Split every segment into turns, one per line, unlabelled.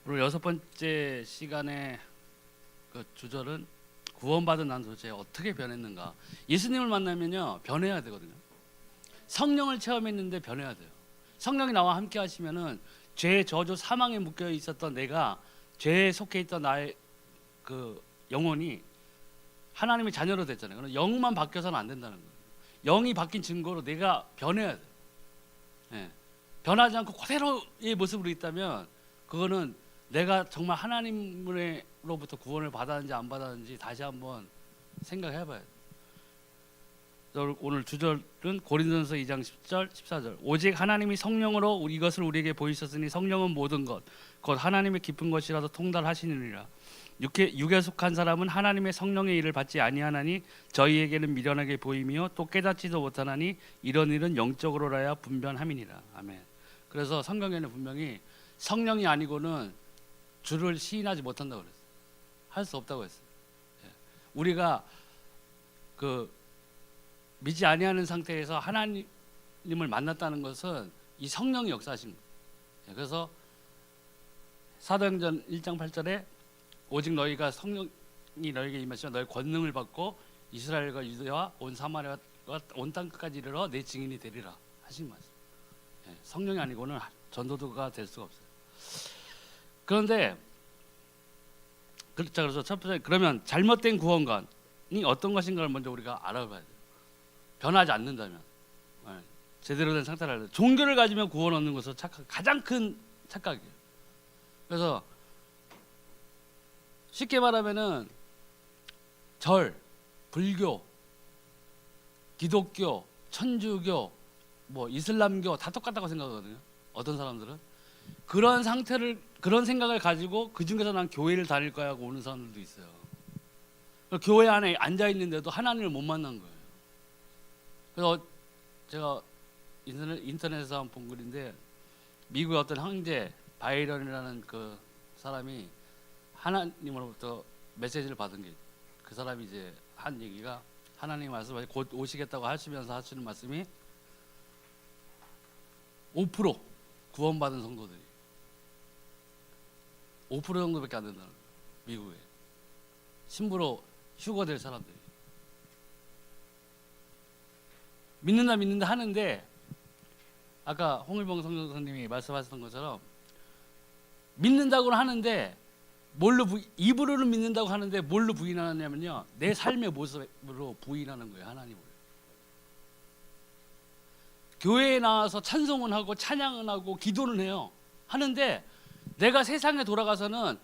오늘 여섯 번째 시간의 그 주절은 구원받은 난 도대체 어떻게 변했는가. 예수님을 만나면요 변해야 되거든요. 성령을 체험했는데 변해야 돼요. 성령이 나와 함께 하시면은 죄, 저주, 사망에 묶여 있었던 내가, 죄에 속해 있던 나의 그 영혼이 하나님의 자녀로 됐잖아요. 그럼 영만 바뀌어서는 안 된다는 거예요. 영이 바뀐 증거로 내가 변해야 돼요. 예. 변하지 않고 그대로의 모습으로 있다면 그거는 내가 정말 하나님으로부터 구원을 받았는지 안 받았는지 다시 한번 생각해 봐야 돼요. 오늘 주절은 고린도전서 2장 10절 14절. 오직 하나님이 성령으로 이것을 우리에게 보이셨으니 성령은 모든 것 곧 하나님의 깊은 것이라도 통달하시느니라. 육에 속한 사람은 하나님의 성령의 일을 받지 아니하나니 저희에게는 미련하게 보이며 또 깨닫지도 못하나니 이런 일은 영적으로라야 분별함이니라. 아멘. 그래서 성경에는 분명히 성령이 아니고는 주를 시인하지 못한다고 그랬어요. 할 수 없다고 했어요. 우리가 그 믿지 아니하는 상태에서 하나님을 만났다는 것은 이 성령이 역사하신 거예요. 그래서 사도행전 1장 8절에 오직 너희가 성령이 너희에게 임하시면 너희 권능을 받고 이스라엘과 유대와 온 사마리아와 온 땅 끝까지 이르러 내 증인이 되리라 하신 말씀. 성령이 아니고는 전도도가 될 수가 없어요. 그런데 그래서 첫 번째, 그러면 잘못된 구원관이 어떤 것인가를 먼저 우리가 알아봐야 돼요. 변하지 않는다면, 제대로 된 상태를 알아야 돼요. 종교를 가지면 구원 얻는 것은 가장 큰 착각이에요. 그래서 쉽게 말하면은 절, 불교, 기독교, 천주교, 뭐 이슬람교 다 똑같다고 생각하거든요. 어떤 사람들은 그런 생각을 가지고 그 중에서 난 교회를 다닐 거야 하고 오는 사람들도 있어요. 교회 안에 앉아 있는데도 하나님을 못 만난 거예요. 그래서 제가 인터넷에서 한번 본 글인데, 미국의 어떤 형제 바이런이라는 그 사람이 하나님으로부터 메시지를 받은 게, 그 사람이 이제 한 얘기가, 하나님 말씀을 곧 오시겠다고 하시면서 하시는 말씀이 5% 구원받은 성도들이 5% 정도밖에 안 된다는 거예요. 미국에 신부로 휴거될 사람들이 믿는다 하는데, 아까 홍일봉 성교사님이 말씀하셨던 것처럼 믿는다고는 하는데 입으로는 믿는다고 하는데 뭘로 부인하느냐면요, 내 삶의 모습으로 부인하는 거예요. 하나님을. 교회에 나와서 찬송은 하고 찬양은 하고 기도는 해요. 하는데 내가 세상에 돌아가서는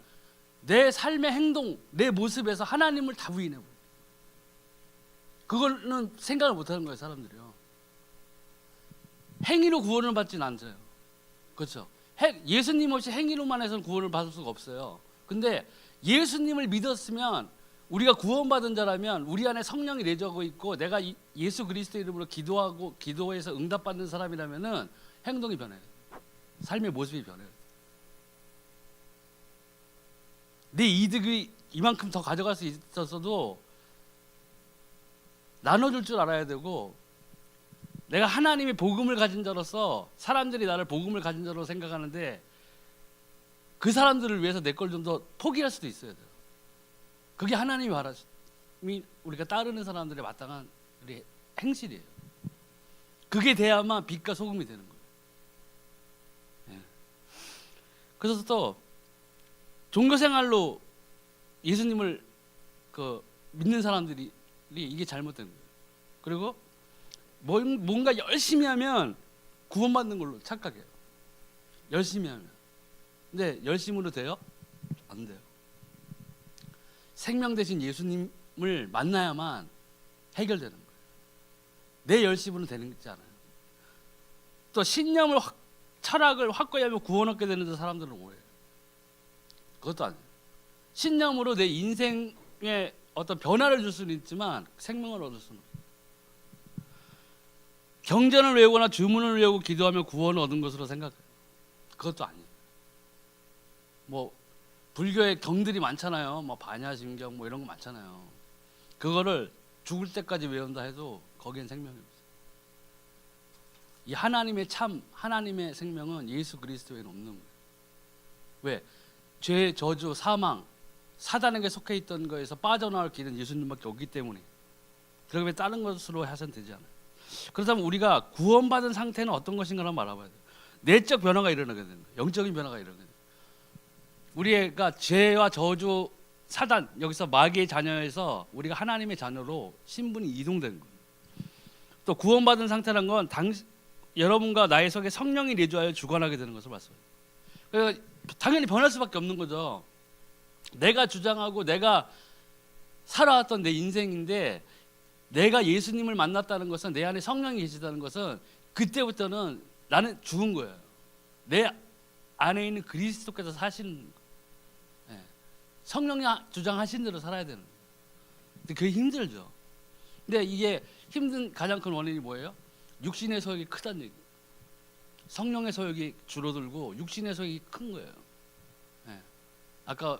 내 삶의 행동, 내 모습에서 하나님을 다 부인해요. 그거는 생각을 못하는 거예요, 사람들이요. 행위로 구원을 받지는 않아요. 그렇죠? 예수님 없이 행위로만 해서는 구원을 받을 수가 없어요. 근데 예수님을 믿었으면, 우리가 구원받은 자라면, 우리 안에 성령이 내주하고 있고 내가 예수 그리스도 이름으로 기도하고 기도해서 응답받는 사람이라면은 행동이 변해요. 삶의 모습이 변해요. 내 이득이 이만큼 더 가져갈 수 있었어도 나눠줄 줄 알아야 되고, 내가 하나님의 복음을 가진 자로서 사람들이 나를 복음을 가진 자로 생각하는데 그 사람들을 위해서 내 걸 좀 더 포기할 수도 있어야 돼요. 그게 하나님이 바라심이 우리가 따르는 사람들의 마땅한 우리 행실이에요. 그게 돼야만 빛과 소금이 되는 거예요. 그래서 또 종교생활로 예수님을 믿는 사람들이 이게 잘못된 거예요. 그리고 뭔가 열심히 하면 구원받는 걸로 착각해요. 열심히 하면. 근데 열심으로 돼요? 안 돼요. 생명 대신 예수님을 만나야만 해결되는 거예요. 내 열심으로 되는 게 있지 않아요. 또 신념을 철학을 확고히 하면 구원 얻게 되는데 사람들은 오해해요. 그것도 아니에요. 신념으로 내 인생에 어떤 변화를 줄 수는 있지만 생명을 얻을 수는 없어요. 경전을 외우거나 주문을 외우고 기도하면 구원을 얻은 것으로 생각해요. 그것도 아니에요. 뭐 불교의 경들이 많잖아요. 뭐 반야심경 뭐 이런 거 많잖아요. 그거를 죽을 때까지 외운다 해도 거기엔 생명이 없어요. 이 하나님의 생명은 예수 그리스도에는 없는 거예요. 왜? 죄, 저주, 사망, 사단에게 속해 있던 거에서 빠져나올 길은 예수님밖에 없기 때문에 그러면 다른 것으로 해서는 되지 않아요. 그렇다면 우리가 구원받은 상태는 어떤 것인가를 한번 알아봐야 돼요. 내적 변화가 일어나게 되는 거예요. 영적인 변화가 일어나게 돼요. 우리가 죄와 저주, 사단, 여기서 마귀의 자녀에서 우리가 하나님의 자녀로 신분이 이동되는 거예요. 또 구원받은 상태란 건 여러분과 나의 속에 성령이 내주하여 주관하게 되는 것을 봤어요. 그러니까 당연히 변할 수밖에 없는 거죠. 내가 주장하고 내가 살아왔던 내 인생인데 내가 예수님을 만났다는 것은, 내 안에 성령이 계시다는 것은 그때부터는 나는 죽은 거예요. 내 안에 있는 그리스도께서 사시는 거예요. 성령이 주장하신 대로 살아야 되는 거예요. 근데 그게 힘들죠. 근데 이게 힘든 가장 큰 원인이 뭐예요? 육신의 소욕이 크다는 얘기예요. 성령의 소욕이 줄어들고 육신의 소욕이 큰 거예요. 아까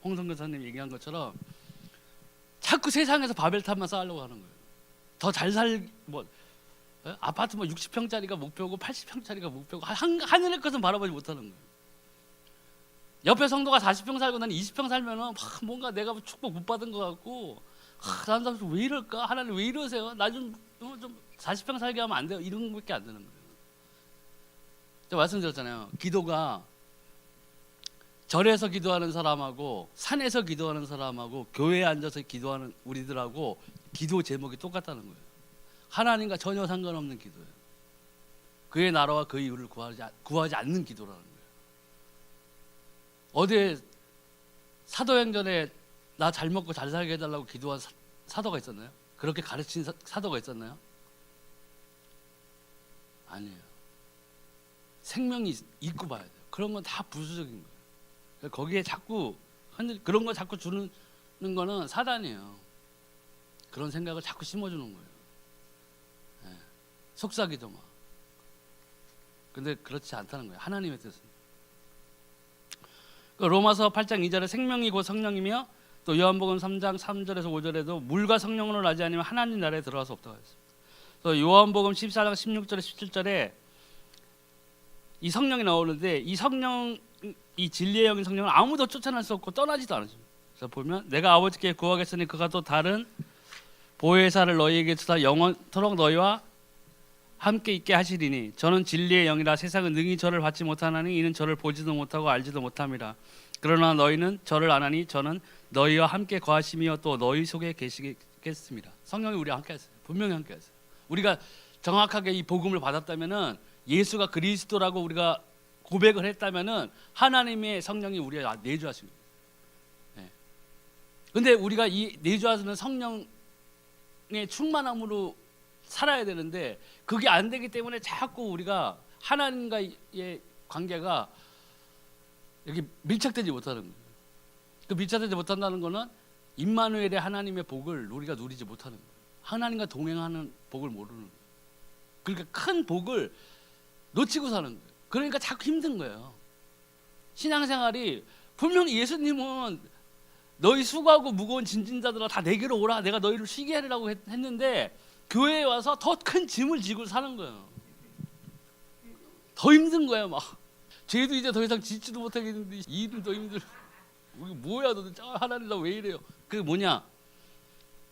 홍성교사님 얘기한 것처럼 자꾸 세상에서 바벨탑만 쌓으려고 하는 거예요. 더 잘 아파트 60평짜리가 목표고 80평짜리가 목표고 하늘의 것은 바라보지 못하는 거예요. 옆에 성도가 40평 살고 나는 20평 살면은 뭔가 내가 축복 못 받은 것 같고, 다른 사람 왜 이럴까? 하나님 왜 이러세요? 나 좀 40평 살게 하면 안 돼요. 이런 것밖에 안 되는 거예요. 제가 말씀드렸잖아요. 기도가 절에서 기도하는 사람하고 산에서 기도하는 사람하고 교회에 앉아서 기도하는 우리들하고 기도 제목이 똑같다는 거예요. 하나님과 전혀 상관없는 기도예요. 그의 나라와 그 이유를 구하지 않는 기도라는 거예요. 어디에 사도행전에 나 잘 먹고 잘 살게 해달라고 기도한 사도가 있었나요? 그렇게 가르친 사도가 있었나요? 아니에요. 생명이 있고 봐야 돼요. 그런 건 다 부수적인 거예요. 거기에 자꾸 그런 거 자꾸 주는 거는 사단이에요. 그런 생각을 자꾸 심어주는 거예요. 속삭이도 막. 근데 그렇지 않다는 거예요. 하나님의 뜻은. 로마서 8장 2절에 생명이 곧 성령이며, 또 요한복음 3장 3절에서 5절에도 물과 성령으로 나지 않으면 하나님 나라에 들어갈 수 없다고 했습니다. 또 요한복음 14장 16절에 17절에 이 성령이 나오는데, 이 성령, 이 진리의 영인 성령은 아무도 쫓아낼 수 없고 떠나지도 않으십니다. 그래서 보면 내가 아버지께 구하겠으니 그가 또 다른 보혜사를 너희에게 주사 영원토록 너희와 함께 있게 하시리니, 저는 진리의 영이라 세상은 능히 저를 받지 못하나니 이는 저를 보지도 못하고 알지도 못함이라. 그러나 너희는 저를 아나니 저는 너희와 함께 거하시며 또 너희 속에 계시겠습니다. 성령이 우리와 함께 하세요. 분명히 함께 하세요. 우리가 정확하게 이 복음을 받았다면은, 예수가 그리스도라고 우리가 고백을 했다면은 하나님의 성령이 우리에 내주하십니다. 근데 우리가 이 내주하시는 성령의 충만함으로 살아야 되는데 그게 안 되기 때문에 자꾸 우리가 하나님과의 관계가 이렇게 밀착되지 못하는 거예요. 그 밀착되지 못한다는 거는 임마누엘의 하나님의 복을 우리가 누리지 못하는 거예요. 하나님과 동행하는 복을 모르는 거예요. 그러니까 큰 복을 놓치고 사는 거예요. 그러니까 자꾸 힘든 거예요. 신앙생활이 분명히 예수님은 너희 수고하고 무거운 짐진자들아 다 내게로 오라, 내가 너희를 쉬게 하리라고 했는데 교회에 와서 더 큰 짐을 지고 사는 거예요. 더 힘든 거예요. 막 죄도 이제 더 이상 짓지도 못하겠는데 일은 더 힘들어. 우리 뭐야 도대체, 하나님 나 왜 이래요? 그게 뭐냐?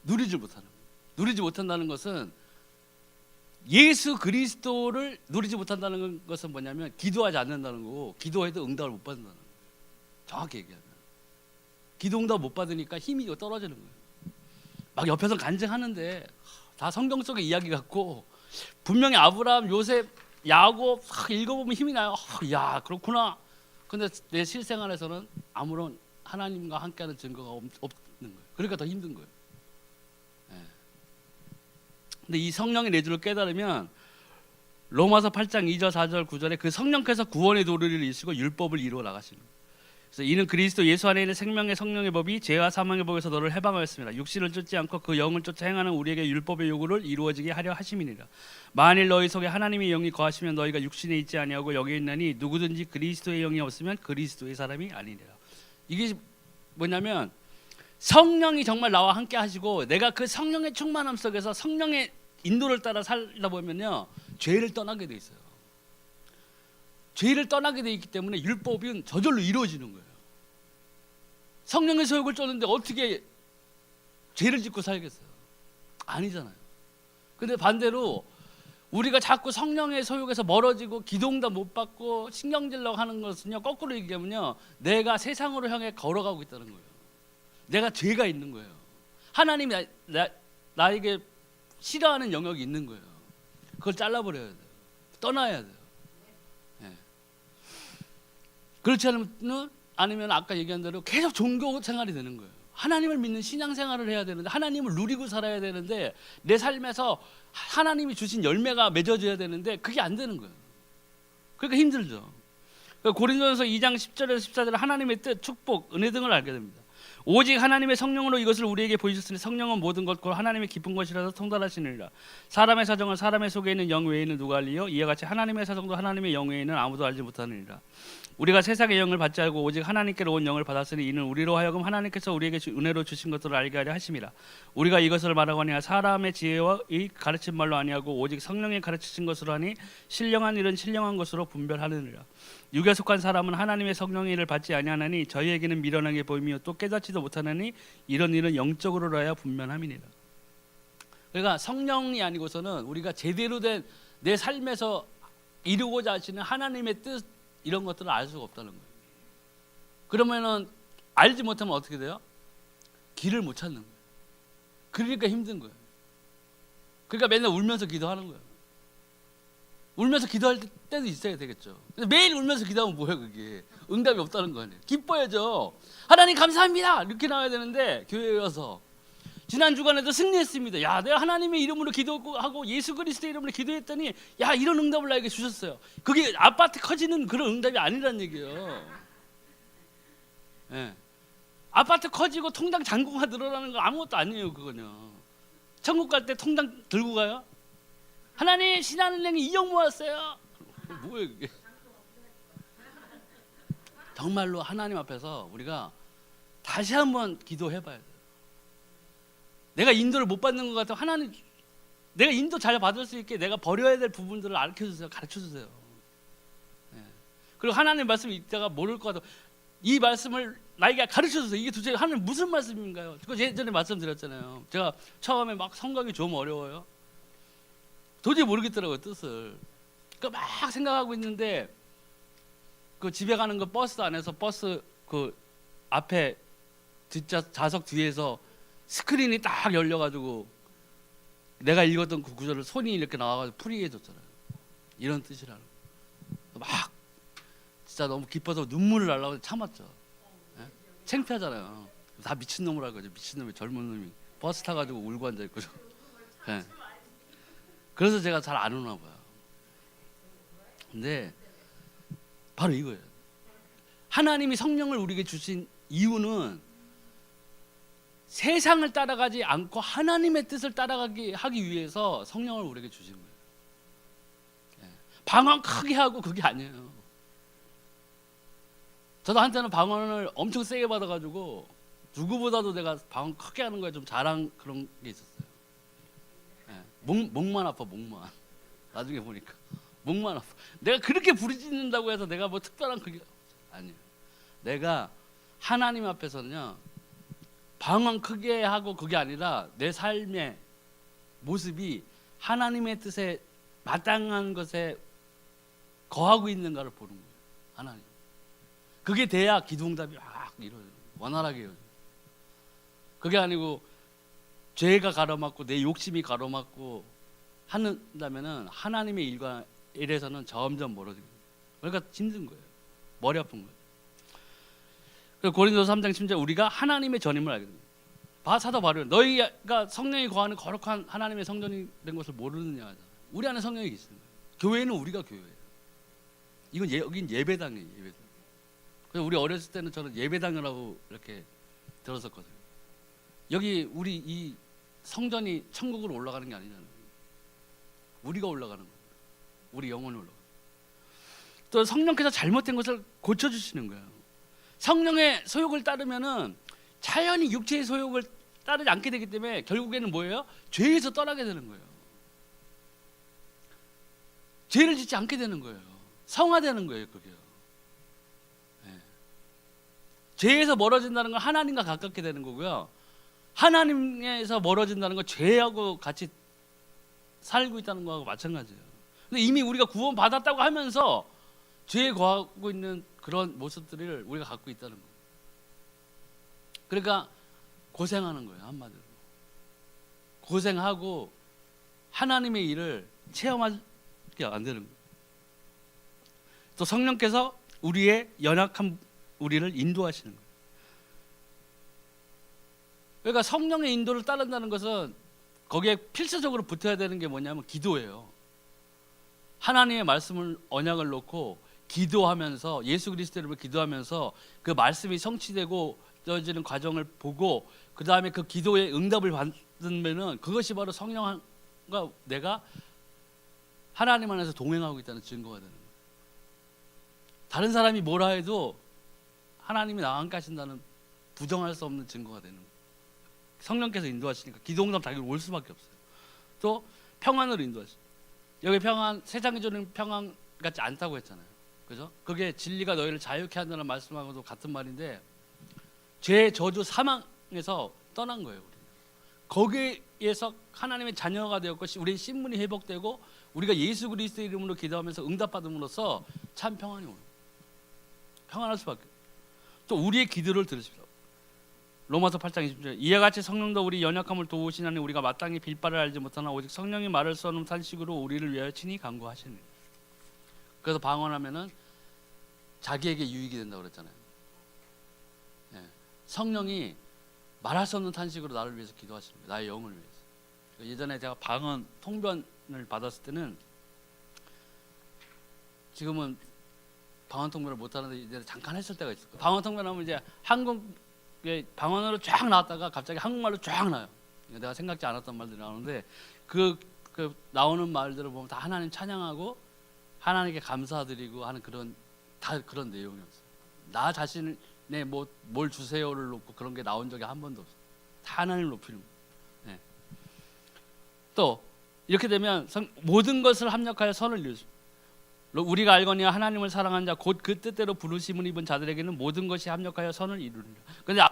누리지 못하는 거예요. 누리지 못한다는 것은, 예수 그리스도를 누리지 못한다는 것은 뭐냐면 기도하지 않는다는 거고, 기도해도 응답을 못 받는다는 거예요. 정확히 얘기하면 기도 응답 못 받으니까 힘이 떨어지는 거예요. 막 옆에서 간증하는데 다 성경 속의 이야기 같고, 분명히 아브라함, 요셉, 야곱 읽어보면 힘이 나요. 야 그렇구나. 근데 내 실생활에서는 아무런 하나님과 함께하는 증거가 없는 거예요. 그러니까 더 힘든 거예요. 근데 이 성령의 내주를 깨달으면 로마서 8장 2절 4절 9절에 그 성령께서 구원의 도리를 이루시고 율법을 이루어 나가시는 거예요. 그래서 이는 그리스도 예수 안에 있는 생명의 성령의 법이 죄와 사망의 법에서 너를 해방하였습니다. 육신을 쫓지 않고 그 영을 쫓아 행하는 우리에게 율법의 요구를 이루어지게 하려 하심이니라. 만일 너희 속에 하나님의 영이 거하시면 너희가 육신에 있지 아니하고 여기 있나니 누구든지 그리스도의 영이 없으면 그리스도의 사람이 아니니라. 이게 뭐냐면, 성령이 정말 나와 함께 하시고 내가 그 성령의 충만함 속에서 성령의 인도를 따라 살다 보면요, 죄를 떠나게 돼 있어요. 죄를 떠나게 돼 있기 때문에 율법은 저절로 이루어지는 거예요. 성령의 소욕을 쫓는데 어떻게 죄를 짓고 살겠어요? 아니잖아요. 근데 반대로 우리가 자꾸 성령의 소욕에서 멀어지고 기도응답 못 받고 신경질러 하는 것은요, 거꾸로 얘기하면요, 내가 세상으로 향해 걸어가고 있다는 거예요. 내가 죄가 있는 거예요. 하나님이 나에게 싫어하는 영역이 있는 거예요. 그걸 잘라버려야 돼요. 떠나야 돼요. 예. 그렇지 않으면 아까 얘기한 대로 계속 종교 생활이 되는 거예요. 하나님을 믿는 신앙 생활을 해야 되는데, 하나님을 누리고 살아야 되는데, 내 삶에서 하나님이 주신 열매가 맺어져야 되는데 그게 안 되는 거예요. 그러니까 힘들죠. 고린도전서 2장 10절에서 14절에 하나님의 뜻, 축복, 은혜 등을 알게 됩니다. 오직 하나님의 성령으로 이것을 우리에게 보이셨으니 성령은 모든 것 곧 하나님의 깊은 것이라서 통달하시느니라. 사람의 사정을 사람의 속에 있는 영 외에는 누가 알리요? 이와 같이 하나님의 사정도 하나님의 영 외에는 아무도 알지 못하느니라. 우리가 세상의 영을 받지 않고 오직 하나님께로 온 영을 받았으니 이는 우리로 하여금 하나님께서 우리에게 은혜로 주신 것들을 알게 하려 하심이라. 우리가 이것을 말하거니와 사람의 지혜와 이 가르친 말로 아니하고 오직 성령이 가르치신 것으로 하니 신령한 일은 신령한 것으로 분별하느니라. 육에 속한 사람은 하나님의 성령의 일을 받지 아니하나니 저희에게는 미련하게 보이며 또 깨닫지도 못하나니 이런 일은 영적으로라야 분명함이니라. 그러니까 성령이 아니고서는 우리가 제대로 된 내 삶에서 이루고자 하시는 하나님의 뜻, 이런 것들을 알 수가 없다는 거예요. 그러면은 알지 못하면 어떻게 돼요? 길을 못 찾는 거예요. 그러니까 힘든 거예요. 그러니까 맨날 울면서 기도하는 거예요. 울면서 기도할 때도 있어야 되겠죠. 근데 매일 울면서 기도하면 뭐예요? 그게 응답이 없다는 거 아니에요. 기뻐야죠. 하나님 감사합니다 이렇게 나와야 되는데, 교회에 와서 지난 주간에도 승리했습니다. 야, 내가 하나님의 이름으로 기도하고 예수 그리스도의 이름으로 기도했더니 야, 이런 응답을 나에게 주셨어요. 그게 아파트 커지는 그런 응답이 아니란 얘기예요. 예. 아파트 커지고 통장 잔고가 늘어나는 거 아무것도 아니에요. 그거는요. 천국 갈 때 통장 들고 가요? 하나님, 신한은행에 2억 모았어요. 뭐예요 그게? 정말로 하나님 앞에서 우리가 다시 한번 기도해봐야 돼요. 내가 인도를 못 받는 것 같으면 하나님, 내가 인도 잘 받을 수 있게 내가 버려야 될 부분들을 가르쳐주세요. 가르쳐주세요. 네. 그리고 하나님 말씀 읽다가 모를 것 같아요. 이 말씀을 나에게 가르쳐주세요. 이게 도대체 하나님 무슨 말씀인가요? 그거 예전에 말씀드렸잖아요. 제가 처음에 막 성경이 좀 어려워요. 도저히 모르겠더라고요, 뜻을. 그러니까 막 생각하고 있는데 그 집에 가는 거 버스 안에서 버스 그 앞에 좌석 뒤에서 스크린이 딱 열려가지고 내가 읽었던 그 구절을 손이 이렇게 나와가지고 풀이해 줬잖아요. 이런 뜻이라는 거. 막 진짜 너무 기뻐서 눈물을 날라고 참았죠. 네? 창피하잖아요. 다 미친놈이라고 그러죠. 미친놈이, 젊은 놈이 버스 타가지고 울고 앉아있고. 네. 그래서 제가 잘 안 오나 봐요. 근데 바로 이거예요. 하나님이 성령을 우리에게 주신 이유는 세상을 따라가지 않고 하나님의 뜻을 따라가기 하기 위해서 성령을 우리에게 주신 거예요. 예. 방언 크게 하고 그게 아니에요. 저도 한때는 방언을 엄청 세게 받아가지고 누구보다도 내가 방언 크게 하는 거에 좀 자랑 그런 게 있었어요. 예. 목만 아파, 목만. 나중에 보니까 목만 아파. 내가 그렇게 부르짖는다고 해서 내가 뭐 특별한 그게 아니에요. 내가 하나님 앞에서는요, 방언 크게 하고 그게 아니라 내 삶의 모습이 하나님의 뜻에 마땅한 것에 거하고 있는가를 보는 거예요. 하나님. 그게 돼야 기도응답이 막 이루어져요. 원활하게 이루어져요. 그게 아니고 죄가 가로막고 내 욕심이 가로막고 한다면은 하나님의 일에서는 점점 멀어지고, 그러니까 힘든 거예요. 머리 아픈 거예요. 고린도서 3장 10절, 우리가 하나님의 전임을 알게 됩니다. 사도 바울은 너희가 성령이 거하는 거룩한 하나님의 성전이 된 것을 모르느냐 하잖아요. 우리 안에 성령이 계시는 거예요. 교회는 우리가 교회예요. 이건 여긴 예배당이에요. 예배당. 그래서 우리 어렸을 때는 저는 예배당이라고 이렇게 들었었거든요. 여기 우리 이 성전이 천국으로 올라가는 게 아니잖아요. 우리가 올라가는 거예요. 우리 영혼이 올라가요. 또 성령께서 잘못된 것을 고쳐주시는 거예요. 성령의 소욕을 따르면은 자연히 육체의 소욕을 따르지 않게 되기 때문에 결국에는 뭐예요? 죄에서 떠나게 되는 거예요. 죄를 짓지 않게 되는 거예요. 성화되는 거예요, 그게요. 네. 죄에서 멀어진다는 건 하나님과 가깝게 되는 거고요. 하나님에서 멀어진다는 건 죄하고 같이 살고 있다는 거하고 마찬가지예요. 근데 이미 우리가 구원 받았다고 하면서 죄에 거하고 있는 그런 모습들을 우리가 갖고 있다는 거예요. 그러니까 고생하는 거예요, 한마디로. 고생하고 하나님의 일을 체험하게 안 되는 거예요. 또 성령께서 우리의 연약한 우리를 인도하시는 거예요. 그러니까 성령의 인도를 따른다는 것은 거기에 필수적으로 붙어야 되는 게 뭐냐면 기도예요. 하나님의 말씀을 언약을 놓고 기도하면서 예수 그리스도 이름으로 기도하면서 그 말씀이 성취되고 되어지는 과정을 보고 그 다음에 그 기도의 응답을 받으면은 그것이 바로 성령과 내가 하나님 안에서 동행하고 있다는 증거가 되는 거예요. 다른 사람이 뭐라 해도 하나님이 나와 함께 하신다는 부정할 수 없는 증거가 되는 거예요. 성령께서 인도하시니까 기도 응답 당연히 올 수밖에 없어요. 또 평안으로 인도하시죠. 여기 평안, 세상이 주는 평안 같지 않다고 했잖아요. 그죠? 그게 진리가 너희를 자유케 한다는 말씀하고도 같은 말인데 죄, 저주, 사망에서 떠난 거예요. 우리는. 거기에서 하나님의 자녀가 되었고 우리의 신분이 회복되고 우리가 예수 그리스도 이름으로 기도하면서 응답받음으로써 참 평안이 오는 거예요. 평안할 수밖에. 또 우리의 기도를 들으십시오. 로마서 8장 20절 이와 같이 성령도 우리 연약함을 도우시나니 우리가 마땅히 빌 바를 알지 못하나 오직 성령이 말할 수 없는 탄식으로 우리를 위하여 친히 간구하시니. 그래서 방언하면은 자기에게 유익이 된다고 그랬잖아요. 예. 성령이 말할 수 없는 탄식으로 나를 위해서 기도하시는 거예요. 나의 영을 위해서. 예전에 제가 방언 통변을 받았을 때는 지금은 방언 통변을 못 하는데 이제 잠깐 했을 때가 있었어요. 방언 통변하면 이제 한국의 방언으로 쫙 나왔다가 갑자기 한국말로 쫙 나요. 내가 생각지 않았던 말들이 나오는데 그 나오는 말들을 보면 다 하나님 찬양하고 하나님께 감사드리고 하는 다 그런 내용이었어요. 나 자신의 뭘 주세요를 놓고 그런 게 나온 적이 한 번도 없어요. 다 하나님을 높이는 거예요. 네. 또 이렇게 되면 모든 것을 합력하여 선을 이루십니다. 우리가 알거니와 하나님을 사랑한 자 곧 그 뜻대로 부르심을 입은 자들에게는 모든 것이 합력하여 선을 이루느니라. 그런데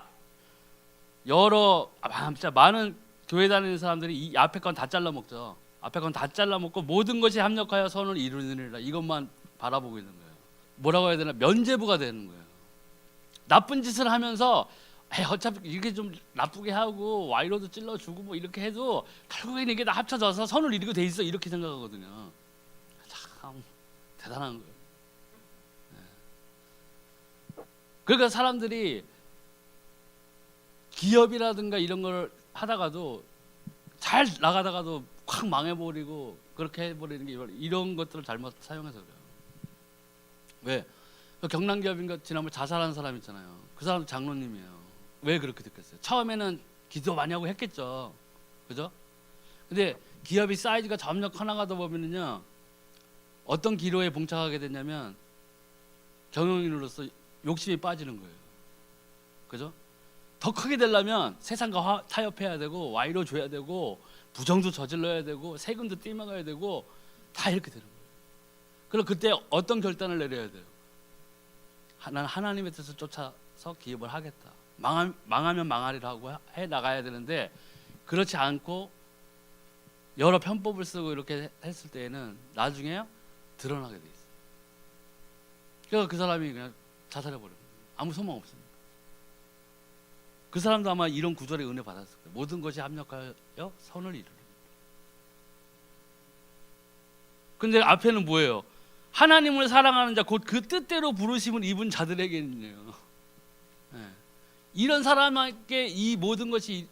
진짜 많은 교회 다니는 사람들이 이 앞에 건 다 잘라 먹죠. 앞에 건 다 잘라 먹고 모든 것이 합력하여 선을 이루느니라 이것만 바라보고 있는 거예요. 뭐라고 해야 되나? 면죄부가 되는 거예요. 나쁜 짓을 하면서 어차피 이렇게 좀 나쁘게 하고 와이로도 찔러주고 뭐 이렇게 해도 결국에는 이게 다 합쳐져서 선을 이루게 돼 있어 이렇게 생각하거든요. 참 대단한 거예요. 네. 그러니까 사람들이 기업이라든가 이런 걸 하다가도 잘 나가다가도 확 망해버리고 그렇게 해버리는 게 이런 것들을 잘못 사용해서 그래요. 왜? 경남기업인가 지난번에 자살한 사람 있잖아요. 그 사람도 장로님이에요. 왜 그렇게 됐겠어요? 처음에는 기도 많이 하고 했겠죠. 그죠? 근데 기업이 사이즈가 점점 커나가다 보면은요 어떤 기로에 봉착하게 되냐면 경영인으로서 욕심이 빠지는 거예요. 그죠? 더 크게 되려면 세상과 타협해야 되고 와이로 줘야 되고 부정도 저질러야 되고 세금도 떼먹어야 되고 다 이렇게 되는 거예요. 그럼 그때 어떤 결단을 내려야 돼요? 나는 하나님의 뜻을 쫓아서 기업을 하겠다. 망하면 망하리라고 해 나가야 되는데 그렇지 않고 여러 편법을 쓰고 이렇게 했을 때에는 나중에 드러나게 돼 있어요. 그래서 그 사람이 그냥 자살해버려요. 아무 소망 없습니다. 그 사람도 아마 이런 구절의 은혜 받았을 거예요. 모든 것이 합력하여 선을 이루는. 근데 앞에는 뭐예요? 하나님을 사랑하는 자 곧 그 뜻대로 부르심을 입은 자들에게는요. 네. 이런 사람에게 이 모든 것이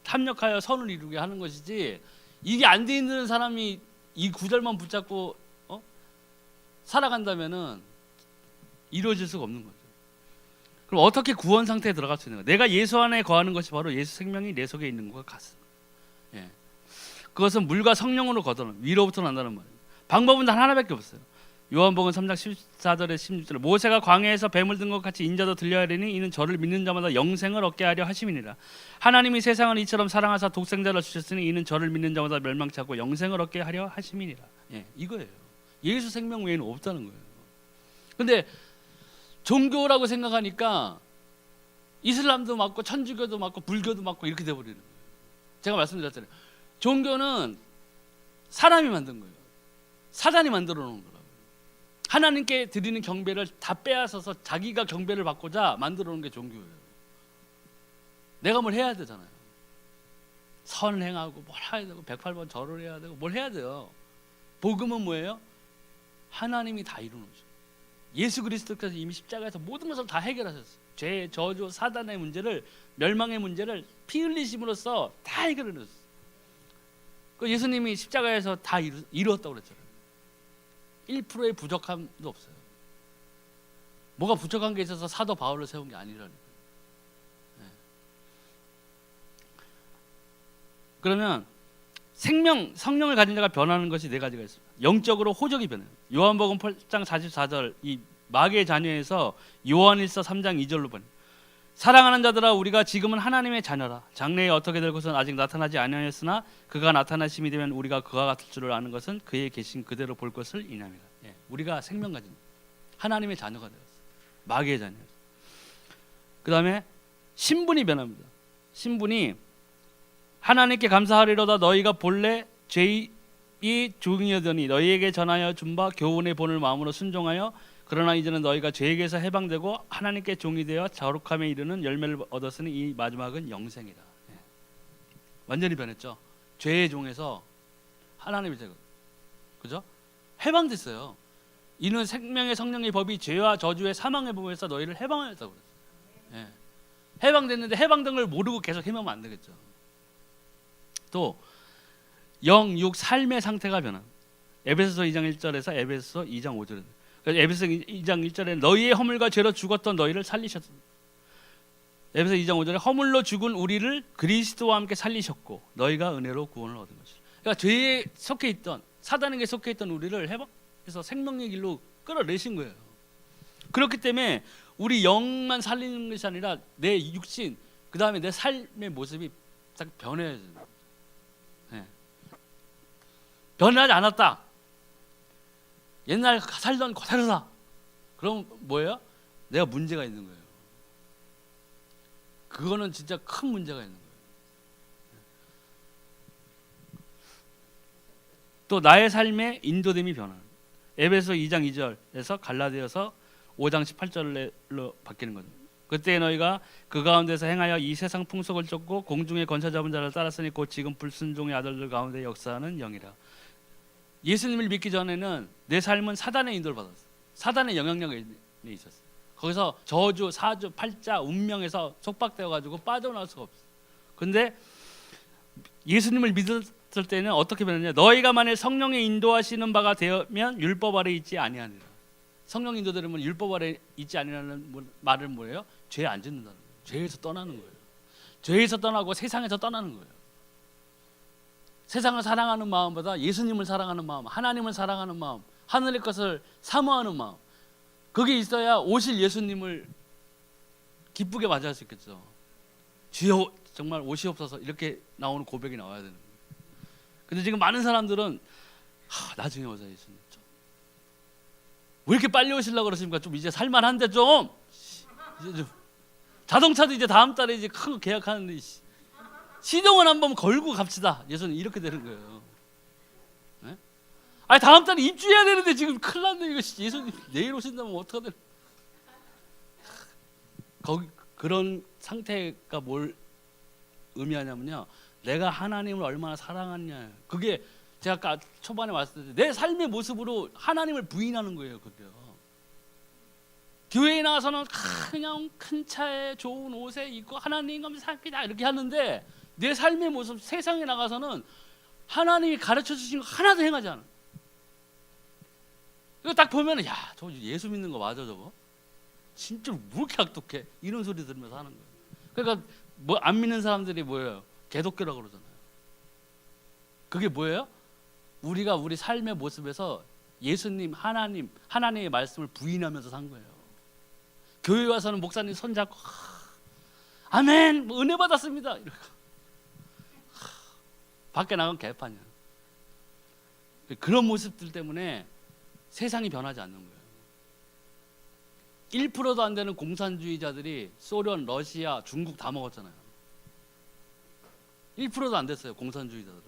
합력하여 선을 이루게 하는 것이지 이게 안 돼 있는 사람이 이 구절만 붙잡고 살아간다면은 이루어질 수가 없는 거죠. 그럼 어떻게 구원 상태에 들어갈 수 있는 거예요? 내가 예수 안에 거하는 것이 바로 예수 생명이 내 속에 있는 것과 같습니다. 예. 그것은 물과 성령으로 거두는 위로부터 난다는 말이에요. 방법은 단 하나밖에 없어요. 요한복음 3장 14절에 16절 모세가 광야에서 뱀을 든 것 같이 인자도 들려야 하리니 이는 저를 믿는 자마다 영생을 얻게 하려 하심이니라. 하나님이 세상을 이처럼 사랑하사 독생자를 주셨으니 이는 저를 믿는 자마다 멸망치 않고 영생을 얻게 하려 하심이니라. 예, 이거예요. 예수 생명 외에는 없다는 거예요. 근데 종교라고 생각하니까 이슬람도 맞고 천주교도 맞고 불교도 맞고 이렇게 돼버리는 거예요. 제가 말씀드렸잖아요. 종교는 사람이 만든 거예요. 사단이 만들어 놓은 거라고요. 하나님께 드리는 경배를 다 빼앗아서 자기가 경배를 받고자 만들어 놓은 게 종교예요. 내가 뭘 해야 되잖아요. 선을 행하고 뭘 해야 되고 108번 절을 해야 되고 뭘 해야 돼요. 복음은 뭐예요? 하나님이 다 이루어놓으셨어요. 예수 그리스도께서 이미 십자가에서 모든 것을 다 해결하셨어요. 죄, 저주, 사단의 문제를, 멸망의 문제를 피 흘리심으로써 다 해결해 놓으셨어요. 그 예수님이 십자가에서 다 이루었다고 그랬잖아요. 1%의 부족함도 없어요. 뭐가 부족한 게 있어서 사도 바울을 세운 게 아니라는 거예요. 네. 그러면 성령을 가진 자가 변하는 것이 네 가지가 있습니다. 영적으로 호적이 변해요. 요한복음 8장 44절 이 마귀의 자녀에서 요한일서 3장 2절로 보내요. 사랑하는 자들아 우리가 지금은 하나님의 자녀라. 장래에 어떻게 될 것은 아직 나타나지 아니하였으나 그가 나타나심이 되면 우리가 그와 같을 줄을 아는 것은 그의 계신 그대로 볼 것을 이남이라. 예, 우리가 생명 가진 하나님의 자녀가 되었어요. 마귀의 자녀였어요. 그 다음에 신분이 변합니다. 신분이 하나님께 감사하리로다. 너희가 본래 죄의 종이었더니 너희에게 전하여 준 바 교훈의 본을 마음으로 순종하여 그러나 이제는 너희가 죄에게서 해방되고 하나님께 종이 되어 거룩함에 이르는 열매를 얻었으니 이 마지막은 영생이다. 예. 완전히 변했죠. 죄의 종에서 하나님의 제거, 그죠? 해방됐어요. 이는 생명의 성령의 법이 죄와 저주의 사망의 법에서 너희를 해방하였다고 그랬어요. 예. 해방됐는데 해방된 걸 모르고 계속 헤매면 안 되겠죠. 또 영, 육, 삶의 상태가 변한. 에베소서 2장 1절에서 에베소서 2장 5절에 에베소서 2장 1절에 너희의 허물과 죄로 죽었던 너희를 살리셨다. 에베소서 2장 5절에 허물로 죽은 우리를 그리스도와 함께 살리셨고 너희가 은혜로 구원을 얻은 것이다. 그러니까 죄에 속해 있던 사단에게 속해 있던 우리를 해서 생명의 길로 끌어내신 거예요. 그렇기 때문에 우리 영만 살리는 것이 아니라 내 육신 그 다음에 내 삶의 모습이 딱 변해야 돼요. 네. 변하지 않았다. 옛날 살던 그대로다. 그럼 뭐예요? 내가 문제가 있는 거예요. 그거는 진짜 큰 문제가 있는 거예요. 또 나의 삶의 인도됨이 변하는. 에베소 2장 2절에서 갈라디아서 5장 18절로 바뀌는 거죠. 그때 너희가 그 가운데서 행하여 이 세상 풍속을 쫓고 공중의 권세 잡은 자를 따랐으니 곧 지금 불순종의 아들들 가운데 역사하는 영이라. 예수님을 믿기 전에는 내 삶은 사단의 인도를 받았어요. 사단의 영향력에 있었어요. 거기서 저주, 사주, 팔자, 운명에서 속박되어 가지고 빠져나올 수가 없어요. 근데 예수님을 믿었을 때는 어떻게 변했냐? 너희가 만일 성령의 인도하시는 바가 되면 율법 아래 있지 아니하니라. 성령 인도되면 율법 아래 있지 아니라는 말은 뭐예요? 죄 안 짓는다는 거예요. 죄에서 떠나는 거예요. 죄에서 떠나고 세상에서 떠나는 거예요. 세상을 사랑하는 마음보다 예수님을 사랑하는 마음, 하나님을 사랑하는 마음, 하늘의 것을 사모하는 마음, 그게 있어야 오실 예수님을 기쁘게 맞이할 수 있겠죠. 주여 정말 오시옵소서 이렇게 나오는 고백이 나와야 되는 거예요. 근데 지금 많은 사람들은 나중에 오자 예수님 좀. 왜 이렇게 빨리 오시려고 그러십니까? 좀 이제 살만한데 좀. 이제 좀. 자동차도 이제 다음 달에 이제 큰 거 계약하는데 시동을 한번 걸고 갑시다. 예수님 이렇게 되는 거예요. 네? 아니 다음 달에 입주해야 되는데 지금 큰일 났네 이거. 예수님 내일 오신다면 어떡하든. 거기 그런 상태가 뭘 의미하냐면요. 내가 하나님을 얼마나 사랑하냐. 그게 제가 아까 초반에 말씀드렸는데 내 삶의 모습으로 하나님을 부인하는 거예요. 그게요. 교회에 나와서는 그냥 큰 차에 좋은 옷에 입고 하나님 감사합니다 이렇게 하는데 내 삶의 모습 세상에 나가서는 하나님이 가르쳐 주신 거 하나도 행하지 않아. 이거 딱 보면 야, 저 예수 믿는 거 맞아 저거? 진짜 왜 이렇게 악독해? 이런 소리 들으면서 하는 거예요. 그러니까 뭐 안 믿는 사람들이 뭐예요? 개독교라고 그러잖아요. 그게 뭐예요? 우리가 우리 삶의 모습에서 예수님, 하나님의 말씀을 부인하면서 산 거예요. 교회 와서는 목사님 손잡고 아멘, 뭐 은혜 받았습니다. 이러고 밖에 나가면 개판이야. 그런 모습들 때문에 세상이 변하지 않는 거예요. 1%도 안 되는 공산주의자들이 소련, 러시아, 중국 다 먹었잖아요. 1%도 안 됐어요, 공산주의자들은.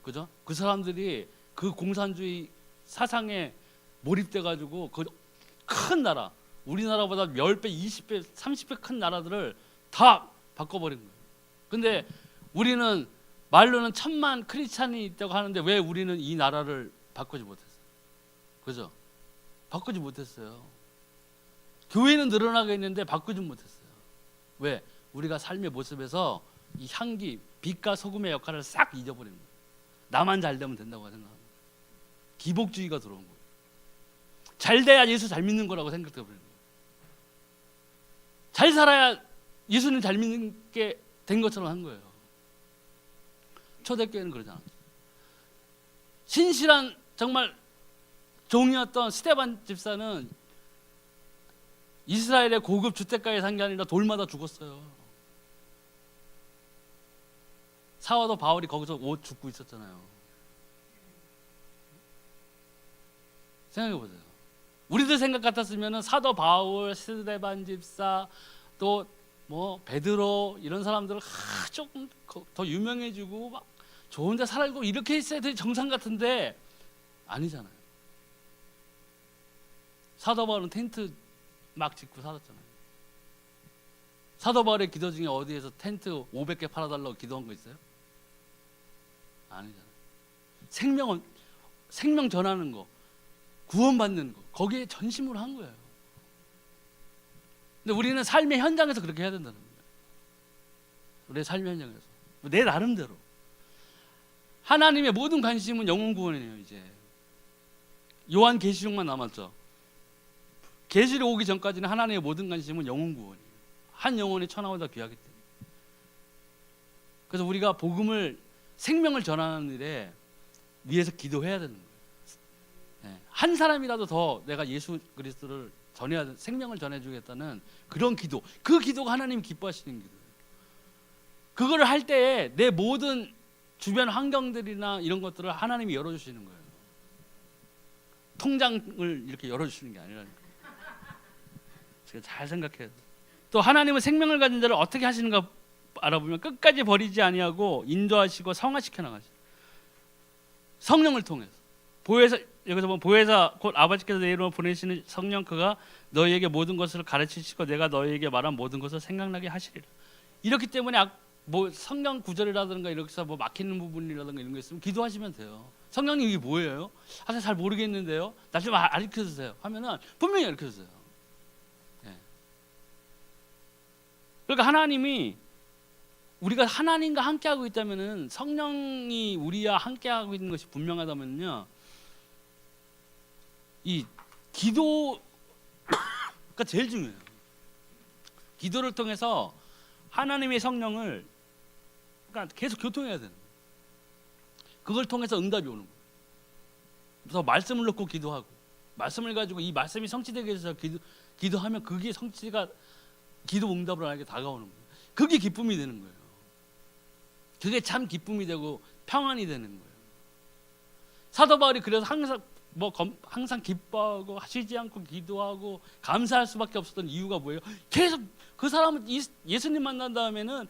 그죠? 그 사람들이 그 공산주의 사상에 몰입돼 가지고 그 큰 나라, 우리나라보다 10배, 20배, 30배 큰 나라들을 다 바꿔버린 거예요. 근데 우리는 말로는 1000만 크리스찬이 있다고 하는데 왜 우리는 이 나라를 바꾸지 못했어요? 그죠? 바꾸지 못했어요. 교회는 늘어나겠는데 바꾸지 못했어요. 왜? 우리가 삶의 모습에서 이 향기, 빛과 소금의 역할을 싹 잊어버린 거예요. 나만 잘 되면 된다고 생각합니다. 기복주의가 들어온 거예요. 잘 돼야 예수 잘 믿는 거라고 생각해 버리는 거예요. 잘 살아야 예수님 잘 믿는 게 된 것처럼 한 거예요. 초대교회는 그러지 않았어요. 신실한 정말 종이었던 스데반 집사는 이스라엘의 고급 주택가에 산 게 아니라 돌마다 죽었어요. 사도 바울이 거기서 옷 죽고 있었잖아요. 생각해 보세요. 우리들 생각 같았으면 사도 바울, 스데반 집사, 또 뭐 베드로 이런 사람들을 조금 더 유명해지고 막 좋은 데 살고 이렇게 있어야 될 정상 같은데 아니잖아요. 사도 바울은 텐트 막 짓고 살았잖아요. 사도 바울의 기도 중에 어디에서 텐트 500개 팔아달라고 기도한 거 있어요? 아니잖아요. 생명 전하는 거, 구원받는 거, 거기에 전심으로 한 거예요. 근데 우리는 삶의 현장에서 그렇게 해야 된다는 거예요. 우리의 삶의 현장에서 내 나름대로. 하나님의 모든 관심은 영혼 구원이에요. 이제 요한계시록만 남았죠. 계시록 오기 전까지는 하나님의 모든 관심은 영혼 구원이에요. 한 영혼이 천하보다 귀하기 때문에. 그래서 우리가 복음을, 생명을 전하는 일에 위해서 기도해야 되는 거예요. 한 사람이라도 더 내가 예수 그리스도를 전해야, 생명을 전해주겠다는 그런 기도, 그 기도가 하나님 기뻐하시는 기도예요. 그거를 할 때에 내 모든 주변 환경들이나 이런 것들을 하나님이 열어주시는 거예요. 통장을 이렇게 열어주시는 게 아니라니까. 제가 잘 생각해요. 또 하나님은 생명을 가진 자를 어떻게 하시는가 알아보면 끝까지 버리지 아니하고 인도하시고 성화시켜 나가시죠. 성령을 통해서. 보혜사, 여기서 보면 보혜사 곧 아버지께서 내 이름으로 보내시는 성령, 그가 너희에게 모든 것을 가르치시고 내가 너희에게 말한 모든 것을 생각나게 하시리라. 이렇기 때문에 뭐 성경 구절이라든가 이렇게 뭐 막히는 부분이라든가 이런 거 있으면 기도하시면 돼요. 성령님 이게 뭐예요? 잘 모르겠는데요. 나 좀 가르쳐 주세요. 하면은 분명히 가르쳐 주세요. 그러니까 하나님이, 우리가 하나님과 함께하고 있다면은, 성령이 우리와 함께하고 있는 것이 분명하다면요, 이 기도가 제일 중요해요. 기도를 통해서 하나님의 성령을, 그러니까 계속 교통해야 되는 거예요. 그걸 통해서 응답이 오는 거예요. 그래서 말씀을 놓고 기도하고, 말씀을 가지고 이 말씀이 성취되기 위해서 기도하면 그게 성취가, 기도 응답을 하게 다가오는 거예요. 그게 기쁨이 되는 거예요. 그게 참 기쁨이 되고 평안이 되는 거예요. 사도 바울이 그래서 항상 기뻐하고 쉬지 않고 기도하고 감사할 수밖에 없었던 이유가 뭐예요? 계속 그 사람은 예수님 만난 다음에는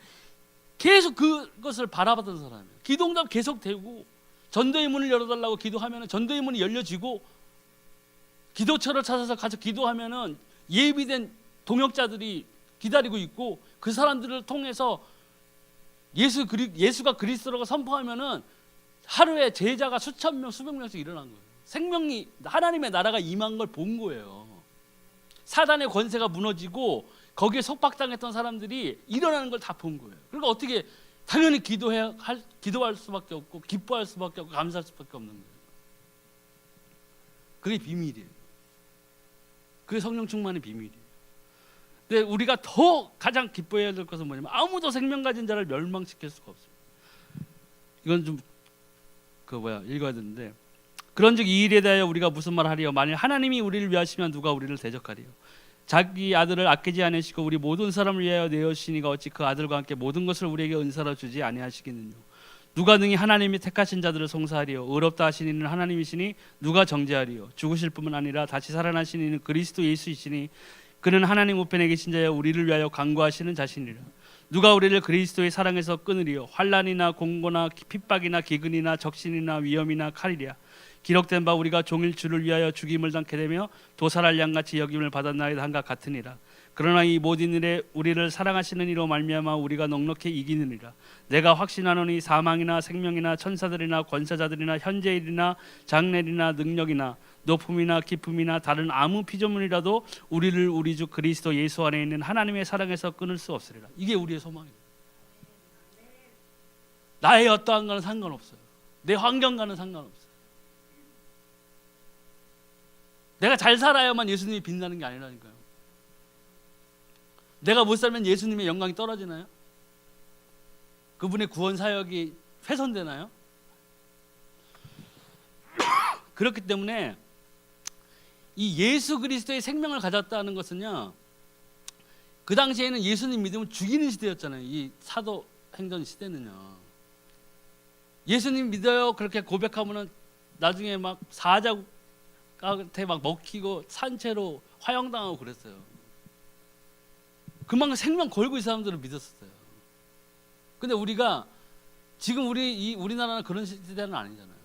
계속 그것을 바라봤던 사람이에요. 기도 응답 계속 되고, 전도의 문을 열어달라고 기도하면 전도의 문이 열려지고, 기도처를 찾아서 가서 기도하면 예비된 동역자들이 기다리고 있고, 그 사람들을 통해서 예수가 그리스도라고 선포하면은 하루에 제자가 수천 명, 수백 명씩 일어난 거예요. 생명이, 하나님의 나라가 임한 걸 본 거예요. 사단의 권세가 무너지고 거기에 속박당했던 사람들이 일어나는 걸 다 본 거예요. 그러니까 어떻게, 당연히 기도할 수밖에 없고 기뻐할 수밖에 없고 감사할 수밖에 없는 거예요. 그게 비밀이에요. 그게 성령 충만의 비밀이에요. 근데 우리가 더 가장 기뻐해야 될 것은 뭐냐면, 아무도 생명 가진 자를 멸망시킬 수가 없습니다. 이건 좀 읽어야 되는데, 그런즉 이 일에 대하여 우리가 무슨 말하리요? 만일 하나님이 우리를 위하시면 누가 우리를 대적하리요? 자기 아들을 아끼지 않으시고 우리 모든 사람을 위하여 내어주시니가 어찌 그 아들과 함께 모든 것을 우리에게 은사로 주지 아니하시겠느냐? 누가 능히 하나님이 택하신 자들을 송사하리요. 의롭다 하신 이는 하나님이시니 누가 정죄하리요. 죽으실 뿐만 아니라 다시 살아나신 이는 그리스도 예수이시니 그는 하나님 우편에 계신 자여 우리를 위하여 간구하시는 자신이라. 누가 우리를 그리스도의 사랑에서 끊으리요. 환난이나 공고나 핍박이나 기근이나 적신이나 위험이나 칼이랴. 기록된 바 우리가 종일 주를 위하여 죽임을 당케 되며 도살할 양같이 여김을 받았나이다 한가 같으니라. 그러나 이 모든 일에 우리를 사랑하시는 이로 말미암아 우리가 넉넉히 이기느니라. 내가 확신하노니 사망이나 생명이나 천사들이나 권세자들이나 현재일이나 장래일이나 능력이나 높음이나 깊음이나 다른 아무 피조물이라도 우리를 우리 주 그리스도 예수 안에 있는 하나님의 사랑에서 끊을 수 없으리라. 이게 우리의 소망입니다. 나의 어떠한 거는 상관없어요. 내 환경과는 상관없어요. 내가 잘 살아야만 예수님이 빛나는 게 아니라니까요. 내가 못 살면 예수님의 영광이 떨어지나요? 그분의 구원 사역이 훼손되나요? 그렇기 때문에 이 예수 그리스도의 생명을 가졌다는 것은요, 그 당시에는 예수님 믿으면 죽이는 시대였잖아요. 이 사도행전 시대는요. 예수님 믿어요 그렇게 고백하면은 나중에 막 사자한테 막 먹히고 산채로 화형당하고 그랬어요. 그만큼 생명 걸고 이 사람들을 믿었었어요. 근데 우리가 지금 우리나라는 그런 시대는 아니잖아요.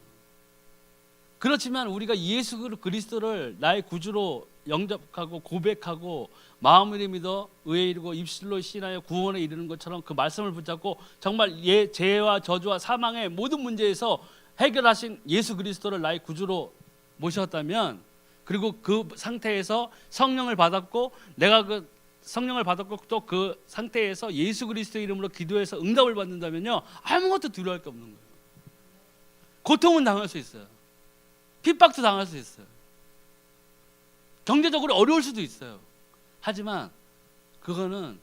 그렇지만 우리가 예수 그리스도를 나의 구주로 영접하고 고백하고 마음으로 믿어 의에 이르고 입술로 신하여 구원에 이르는 것처럼 그 말씀을 붙잡고 정말 죄와 저주와 사망의 모든 문제에서 해결하신 예수 그리스도를 나의 구주로 모셨다면, 그리고 그 상태에서 성령을 받았고 내가 그 성령을 받았고 또 그 상태에서 예수 그리스도의 이름으로 기도해서 응답을 받는다면요, 아무것도 두려워할 게 없는 거예요. 고통은 당할 수 있어요. 핍박도 당할 수 있어요. 경제적으로 어려울 수도 있어요. 하지만 그거는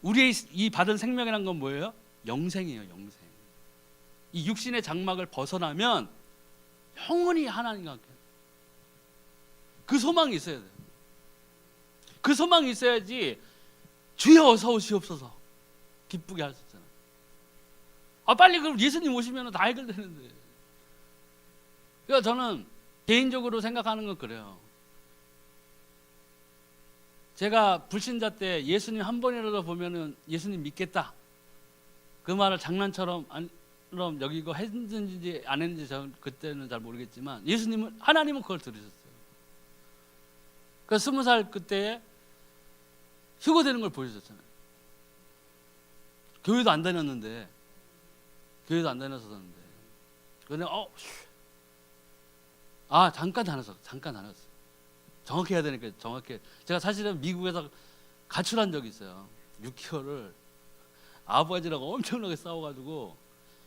우리의 이 받은 생명이란 건 뭐예요? 영생이에요. 영생. 이 육신의 장막을 벗어나면 영원히 하나님과 함께. 그 소망이 있어야 돼요. 그 소망이 있어야지 주여 어서 오시옵소서 기쁘게 할 수 있잖아요. 빨리 그럼 예수님 오시면 다 해결되는데. 그러니까 저는 개인적으로 생각하는 건 그래요. 제가 불신자 때 예수님 한 번이라도 보면은 예수님 믿겠다, 그 말을 장난처럼 여기고 했는지 안 했는지 저는 그때는 잘 모르겠지만 하나님은 그걸 들으셨어요. 그 20살 그때 휴거되는 걸 보여줬잖아요. 교회도 안 다녔었는데. 근데 잠깐 다녔어. 정확히 해야 되니까 정확히. 제가 사실은 미국에서 가출한 적이 있어요. 6개월을 아버지랑 엄청나게 싸워가지고,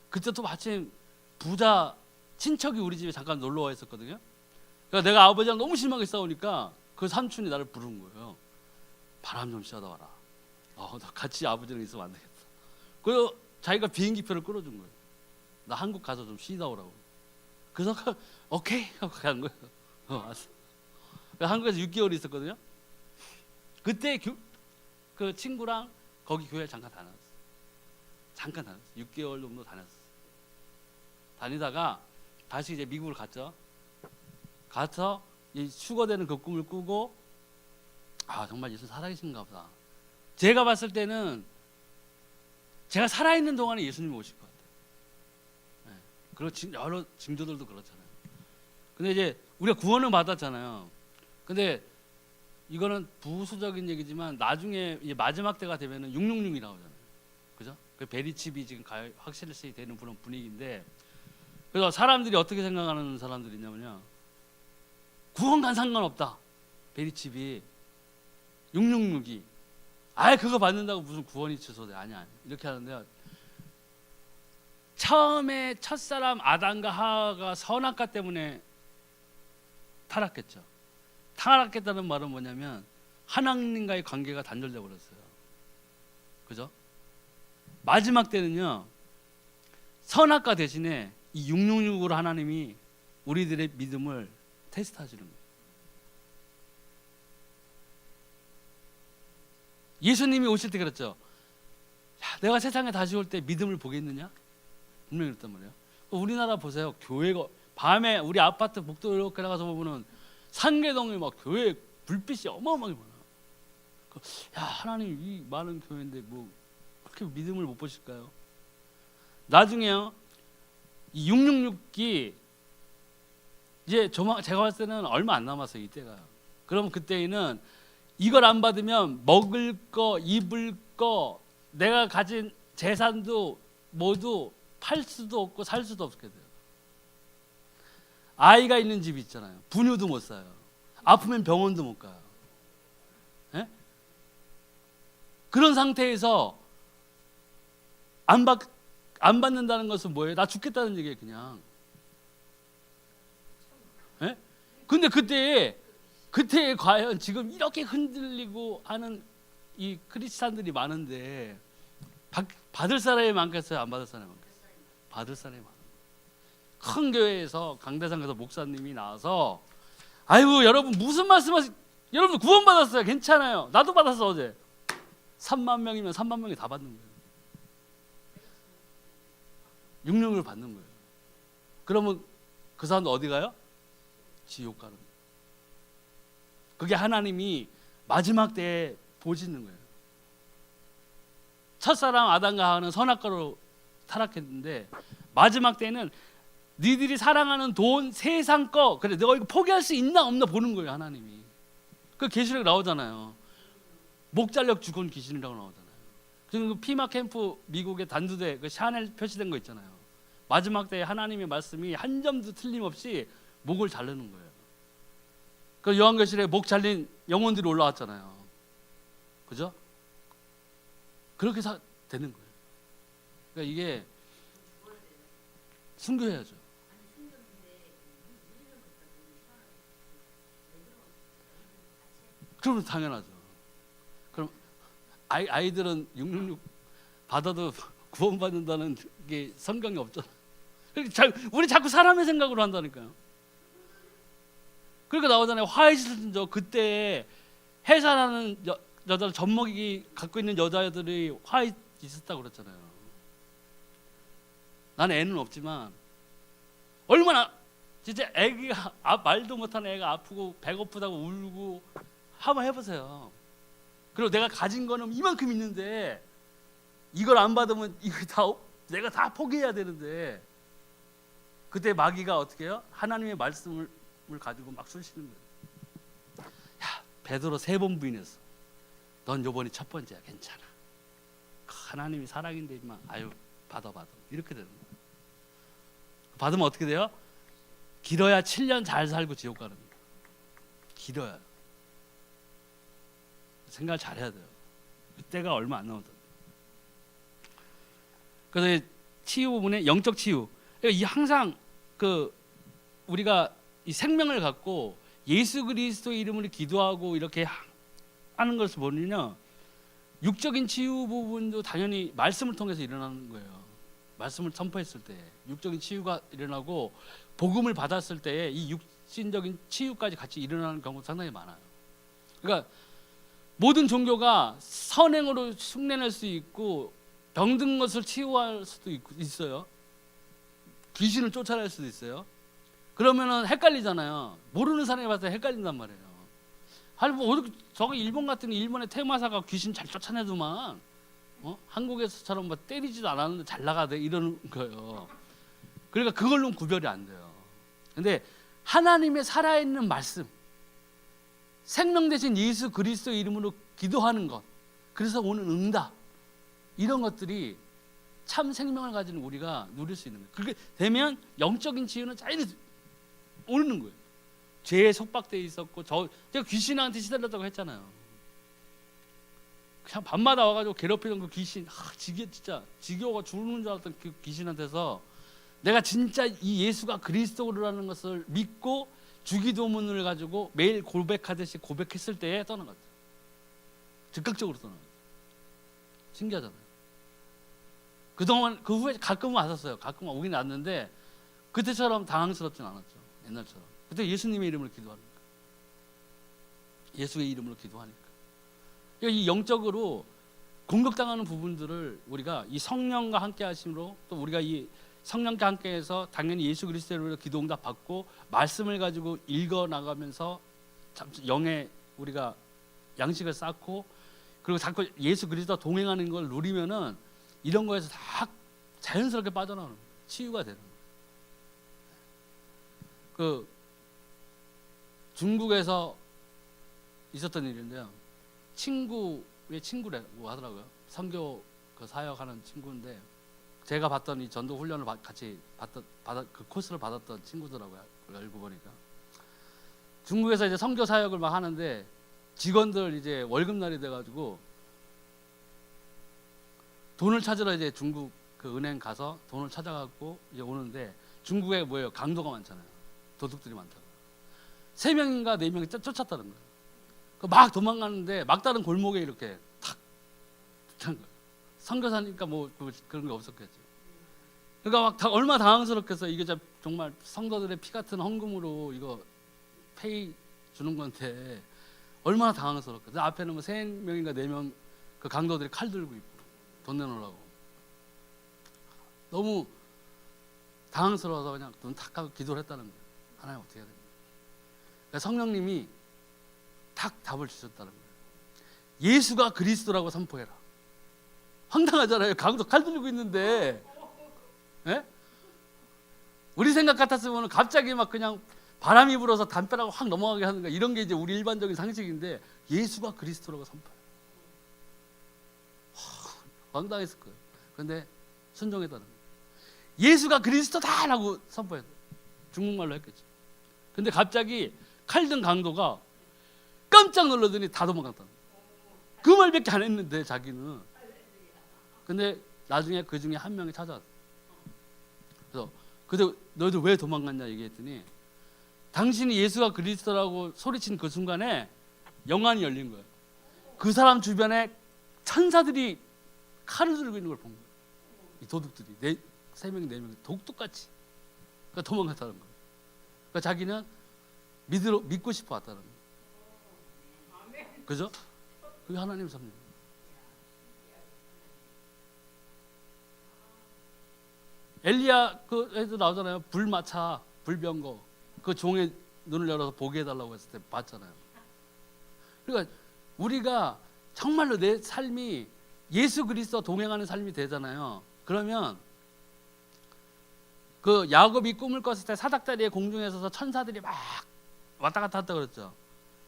그때 또 마침 부자 친척이 우리 집에 잠깐 놀러 와 있었거든요. 그러니까 내가 아버지랑 너무 심하게 싸우니까 그 삼촌이 나를 부른 거예요. 바람 좀 쐬다 와라. 나 같이 아버지랑 있으면 안 되겠다. 그래서 자기가 비행기표를 끌어준 거예요. 나 한국 가서 좀 쉬다 오라고. 그래서 오케이 하고 간 거예요. 왔어. 한국에서 6개월 있었거든요. 그때 그 친구랑 거기 교회 잠깐 다녔어. 6개월 정도 다녔어. 다니다가 다시 이제 미국을 갔죠. 가서 이 휴거되는 그 꿈을 꾸고, 정말 예수 살아계신가 보다. 제가 봤을 때는 제가 살아있는 동안에 예수님이 오실 것 같아요. 네. 그리고 여러 징조들도 그렇잖아요. 근데 이제 우리가 구원을 받았잖아요. 근데 이거는 부수적인 얘기지만 나중에 이제 마지막 때가 되면은 666이 나오잖아요. 그죠? 그 베리칩이 지금 확실시 되는 그런 분위기인데, 그래서 사람들이 어떻게 생각하는 사람들이 있냐면요, 구원과 상관없다. 베리칩이 666이 그거 받는다고 무슨 구원이 취소돼. 아니야. 이렇게 하는데요. 처음에 첫사람 아담과 하와가 선악과 때문에 타락했죠. 타락했다는 말은 뭐냐면 하나님과의 관계가 단절돼 버렸어요. 그죠? 마지막 때는요, 선악과 대신에 이 666으로 하나님이 우리들의 믿음을 테스트하시는 거예요. 예수님이 오실 때 그랬죠. 내가 세상에 다시 올 때 믿음을 보겠느냐? 분명히 그랬단 말이에요. 우리나라 보세요. 교회가 밤에 우리 아파트 복도 이렇게 나가서 보면은 상계동에 막 교회 불빛이 어마어마하게 많아. 야, 하나님 이 많은 교회인데 뭐 그렇게 믿음을 못 보실까요? 나중에요, 이 666기 이제 제가 봤을 때는 얼마 안 남았어요, 이때가. 그럼 그때에는 이걸 안 받으면 먹을 거, 입을 거, 내가 가진 재산도 모두 팔 수도 없고 살 수도 없게 돼요. 아이가 있는 집이 있잖아요. 분유도 못 사요. 아프면 병원도 못 가요. 예? 그런 상태에서 안 받는다는 것은 뭐예요? 나 죽겠다는 얘기예요, 그냥. 예? 근데 그때에 과연 지금 이렇게 흔들리고 하는 이 크리스찬들이 많은데 받을 사람이 많겠어요? 안 받을 사람이 많겠어요? 받을 사람이 많아요. 큰 교회에서 강대상에서 목사님이 나와서 아이고 여러분 무슨 말씀하시, 여러분 구원 받았어요. 괜찮아요. 나도 받았어. 어제 3만 명이면 3만 명이 다 받는 거예요. 6령을 받는 거예요. 그러면 그 사람도 어디 가요? 지옥 가는 거예요. 그게 하나님이 마지막 때에 보시는 거예요. 첫사람 아담과 하와는 선악과로 타락했는데 마지막 때는 니들이 사랑하는 돈, 세상 거, 그래 너가 이거 포기할 수 있나 없나 보는 거예요, 하나님이. 그 계시록 나오잖아요. 목잘력 죽은 귀신이라고 나오잖아요. 지금 그 피마 캠프 미국의 단두대 그 샤넬 표시된 거 있잖아요. 마지막 때에 하나님의 말씀이 한 점도 틀림없이 목을 자르는 거예요. 그 요한계시록에 목 잘린 영혼들이 올라왔잖아요. 그죠? 그렇게 되는 거예요. 그러니까 이게 순교해야죠. 그러면 당연하죠. 그럼 아이들은 666 받아도 구원받는다는 게 성경에 없잖아. 우리 자꾸 사람의 생각으로 한다니까요. 그러니까 나오잖아요. 화이트저 그때 해산하는 여자 젖먹이 갖고 있는 여자들이 화이트 있었다고 그랬잖아요. 나는 애는 없지만 얼마나 진짜 애기가 말도 못하는 애가 아프고 배고프다고 울고 한번 해보세요. 그리고 내가 가진 거는 이만큼 있는데 이걸 안 받으면 이거 다 내가 다 포기해야 되는데 그때 마귀가 어떻게 해요? 하나님의 말씀을 가지고 막 쑤시는 거예요. 야, 베드로 3번 부인했어. 넌 요번이 첫 번째야. 괜찮아. 하나님이 사랑인데 임마. 아유 받아 이렇게 되는 거예요. 받으면 어떻게 돼요? 길어야 7년 잘 살고 지옥 가는 거예요. 길어야. 생각을 잘해야 돼요. 그때가 얼마 안 남았다. 그래서 치유 부분에 영적 치유. 이 항상 그 우리가 이 생명을 갖고 예수 그리스도 이름으로 기도하고 이렇게 하는 것을 보면요, 육적인 치유 부분도 당연히 말씀을 통해서 일어나는 거예요. 말씀을 선포했을 때 육적인 치유가 일어나고 복음을 받았을 때에 이 육신적인 치유까지 같이 일어나는 경우가 상당히 많아요. 그러니까 모든 종교가 선행으로 흉내낼 수 있고 병든 것을 치유할 수도 있어요. 귀신을 쫓아낼 수도 있어요. 그러면은 헷갈리잖아요. 모르는 사람이 봤을 때 헷갈린단 말이에요. 저거 일본 같은 일본의 테마사가 귀신 잘 쫓아내더만 한국에서처럼 뭐 때리지도 않았는데 잘 나가대 이러는 거예요. 그러니까 그걸로는 구별이 안 돼요. 근데 하나님의 살아있는 말씀, 생명 대신 예수 그리스도 이름으로 기도하는 것, 그래서 오는 응답, 이런 것들이 참 생명을 가진 우리가 누릴 수 있는 거예요. 그렇게 되면 영적인 치유는 자연히 오는 거예요. 죄에 속박되어 있었고 제가 귀신한테 시달렸다고 했잖아요. 그냥 밤마다 와가지고 괴롭히던 그 귀신, 진짜 지겨워가 죽는 줄 알았던 그 귀신한테서 내가 진짜 이 예수가 그리스도라는 것을 믿고 주기도문을 가지고 매일 고백하듯이 고백했을 때에 떠난 것 같아요. 즉각적으로 떠난 것 같아요. 신기하잖아요. 그동안 그 후에 가끔은 왔었어요. 가끔은 오긴 왔는데 그때처럼 당황스럽진 않았죠. 옛날처럼. 그때 예수님의 이름으로 기도하니까, 예수의 이름으로 기도하니까. 이 영적으로 공격당하는 부분들을 우리가 이 성령과 함께 하심으로 또 우리가 이 성령께 함께해서 당연히 예수 그리스도로 기도응답 받고 말씀을 가지고 읽어 나가면서 영의 우리가 양식을 쌓고 그리고 자꾸 예수 그리스도와 동행하는 걸 누리면은 이런 거에서 다 자연스럽게 빠져나오는 거예요. 치유가 되는 거예요. 그 중국에서 있었던 일인데요. 친구의 친구라고 하더라고요. 선교 그 사역하는 친구인데 제가 봤던 이 전도 훈련을 같이 그 코스를 받았던 친구더라고요. 알고 보니까 중국에서 이제 선교 사역을 막 하는데 직원들 이제 월급날이 돼가지고 돈을 찾으러 이제 중국 그 은행 가서 돈을 찾아갖고 이제 오는데 중국에 뭐예요? 강도가 많잖아요. 도둑들이 많다고. 3명인가 4명이 쫓았다는 거예요. 막 도망가는데 막다른 골목에 이렇게 탁 붙은 거예요. 선교사니까 뭐 그런 게 없었겠죠. 그러니까 막 얼마나 당황스럽겠어. 이게 정말 성도들의 피 같은 헌금으로 이거 페이 주는 건데 얼마나 당황스럽겠어. 앞에는 뭐 3명인가 4명 그 강도들이 칼 들고 있고 돈 내놓으라고. 너무 당황스러워서 그냥 눈 탁 하고 기도를 했다는 거예요. 하나님 어떻게 해야 됩니까? 그러니까 성령님이 탁 답을 주셨다는 거예요. 예수가 그리스도라고 선포해라. 황당하잖아요. 강도 칼 들고 있는데, 예? 우리 생각 같았으면 갑자기 막 그냥 바람이 불어서 담벼락을 확 넘어가게 하는 거 이런 게 이제 우리 일반적인 상식인데 예수가 그리스도라고 선포해. 황당했을 거예요. 그런데 순종했다는 거예요. 예수가 그리스도다라고 선포했어요. 중국말로 했겠죠. 근데 갑자기 칼든 강도가 깜짝 놀라더니 다 도망갔다는 거예요. 그 말밖에 안 했는데 자기는. 근데 나중에 그 중에 한 명이 찾아왔어요. 그래서 너희들 왜 도망갔냐 얘기했더니 당신이 예수가 그리스도라고 소리친 그 순간에 영안이 열린 거예요. 그 사람 주변에 천사들이 칼을 들고 있는 걸 본 거예요. 이 도둑들이 3명 4명 독똑같이. 그러니까 도망갔다는 거예요. 그러니까 자기는 믿고 싶어 왔다는 거예요. 그죠? 그게 하나님 섭니다. 엘리야 그에도 나오잖아요. 불마차, 불병거. 그 종의 눈을 열어서 보게 해달라고 했을 때 봤잖아요. 그러니까 우리가 정말로 내 삶이 예수 그리스도와 동행하는 삶이 되잖아요. 그러면 그 야곱이 꿈을 꿨을 때 사닥다리에 공중에 서서 천사들이 막 왔다 갔다 했다 그랬죠.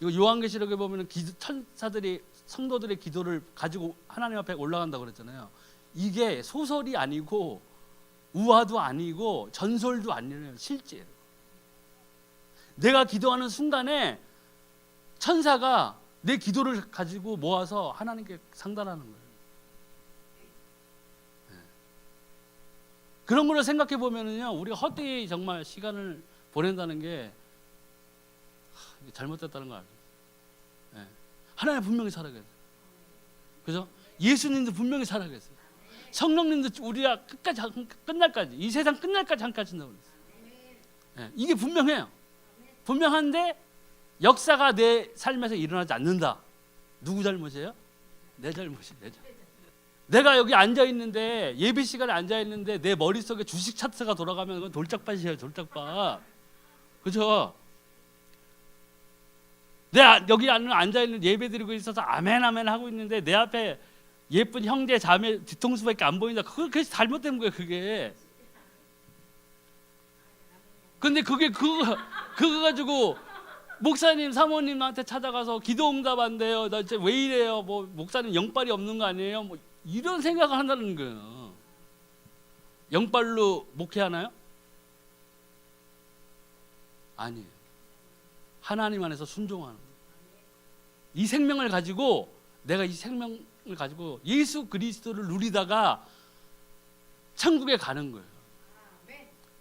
이거 요한계시록에 보면 천사들이 성도들의 기도를 가지고 하나님 앞에 올라간다고 그랬잖아요. 이게 소설이 아니고 우화도 아니고 전설도 아니에요. 실제로 내가 기도하는 순간에 천사가 내 기도를 가지고 모아서 하나님께 상달하는 거예요. 그런 걸 생각해 보면은요, 우리가 헛되이 정말 시간을 보낸다는 게 잘못됐다는 걸 알죠. 네. 하나님 분명히 살아계세요. 그죠? 예수님도 분명히 살아계세요. 성령님도 우리가 끝날까지 이 세상 끝날까지 함께 하신다고 그랬어요. 네. 이게 분명해요. 분명한데 역사가 내 삶에서 일어나지 않는다. 누구 잘못이에요? 내 잘못이에요. 내 잘못. 내가 여기 앉아 있는데 예배 시간에 앉아 있는데 내 머릿속에 주식 차트가 돌아가면 그건 돌짝밭이에요. 돌짝밭. 그죠? 내가 여기 앉아 있는 예배 드리고 있어서 아멘 아멘 하고 있는데 내 앞에 예쁜 형제 자매 뒤통수밖에 안 보인다. 그게 잘못된 거예요. 그게. 근데 그거 가지고 목사님 사모님한테 찾아가서 기도 응답한대요. 나 진짜 왜 이래요? 뭐 목사님 영빨이 없는 거 아니에요? 뭐 이런 생각을 한다는 거예요. 영빨로 목회하나요? 아니에요. 하나님 안에서 순종하는 거예요. 이 생명을 가지고 내가 이 생명을 가지고 예수 그리스도를 누리다가 천국에 가는 거예요.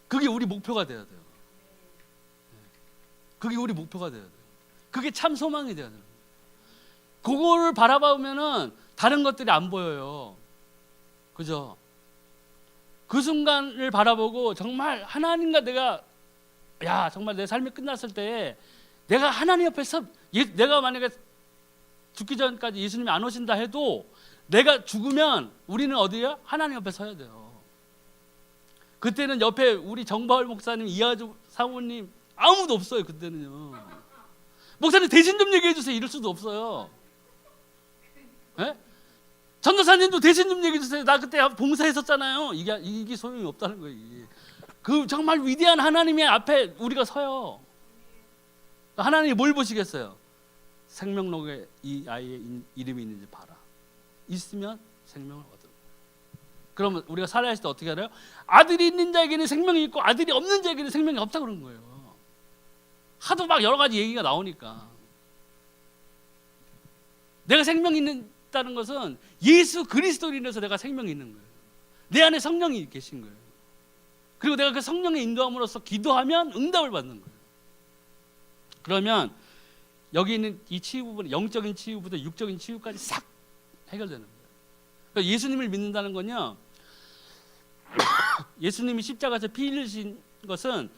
그게 우리 목표가 돼야 돼요. 그게 우리 목표가 돼야 돼요. 그게 참 소망이 돼야 돼요. 그거를 바라보면은 다른 것들이 안 보여요. 그죠? 그 순간을 바라보고 정말 하나님과 내가 정말 내 삶이 끝났을 때 내가 하나님 옆에서 내가 만약에 죽기 전까지 예수님이 안 오신다 해도 내가 죽으면 우리는 어디야? 하나님 옆에 서야 돼요. 그때는 옆에 우리 정바울 목사님, 이하주 사모님 아무도 없어요. 그때는요. 목사님 대신 좀 얘기해 주세요. 이럴 수도 없어요. 예? 전도사님도 대신 좀 얘기해 주세요. 나 그때 봉사했었잖아요. 이게 소용이 없다는 거예요. 이게. 그 정말 위대한 하나님의 앞에 우리가 서요. 하나님이 뭘 보시겠어요? 생명록에 이 아이의 이름이 있는지 봐라. 있으면 생명을 얻어. 그러면 우리가 살아야 할 때 어떻게 알아요? 아들이 있는 자에게는 생명이 있고 아들이 없는 자에게는 생명이 없다고 그러는 거예요. 하도 막 여러 가지 얘기가 나오니까. 내가 생명이 있다는 것은 예수 그리스도로 인해서 내가 생명이 있는 거예요. 내 안에 성령이 계신 거예요. 그리고 내가 그 성령의 인도함으로써 기도하면 응답을 받는 거예요. 그러면 여기 있는 이 치유 부분, 영적인 치유부터 육적인 치유까지 싹 해결되는 거예요. 그러니까 예수님을 믿는다는 건요, 예수님이 십자가에서 피 흘리신 것은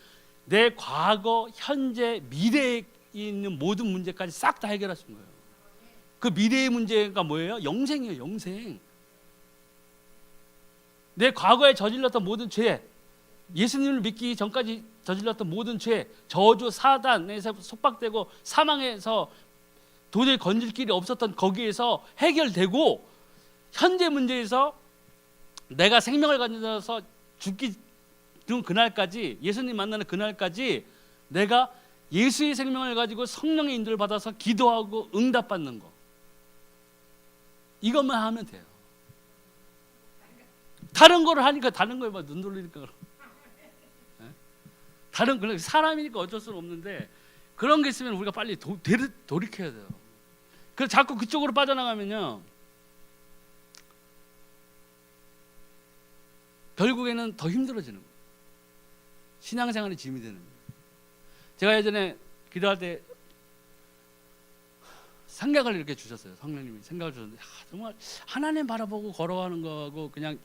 내 과거, 현재, 미래에 있는 모든 문제까지 싹 다 해결하신 거예요. 그 미래의 문제가 뭐예요? 영생이에요. 영생. 내 과거에 저질렀던 모든 죄, 예수님을 믿기 전까지 저질렀던 모든 죄, 저주, 사단에서 속박되고 사망에서 도저히 건질 길이 없었던 거기에서 해결되고, 현재 문제에서 내가 생명을 가져서 죽기 그날까지, 예수님 만나는 그날까지 내가 예수의 생명을 가지고 성령의 인도를 받아서 기도하고 응답받는 거, 이것만 하면 돼요. 다른 거를 하니까 다른 거에 막 눈 돌리니까, 다른 그런 사람이니까 어쩔 수는 없는데, 그런 게 있으면 우리가 빨리 돌이켜야 돼요. 그래서 자꾸 그쪽으로 빠져나가면요, 결국에는 더 힘들어지는 거예요. 신앙생활이 짐이 되는 거예요. 제가 예전에 기도할 때 생각을 이렇게 주셨어요. 성령님이 생각을 주셨는데, 정말 하나님 바라보고 걸어가는 거하고 그냥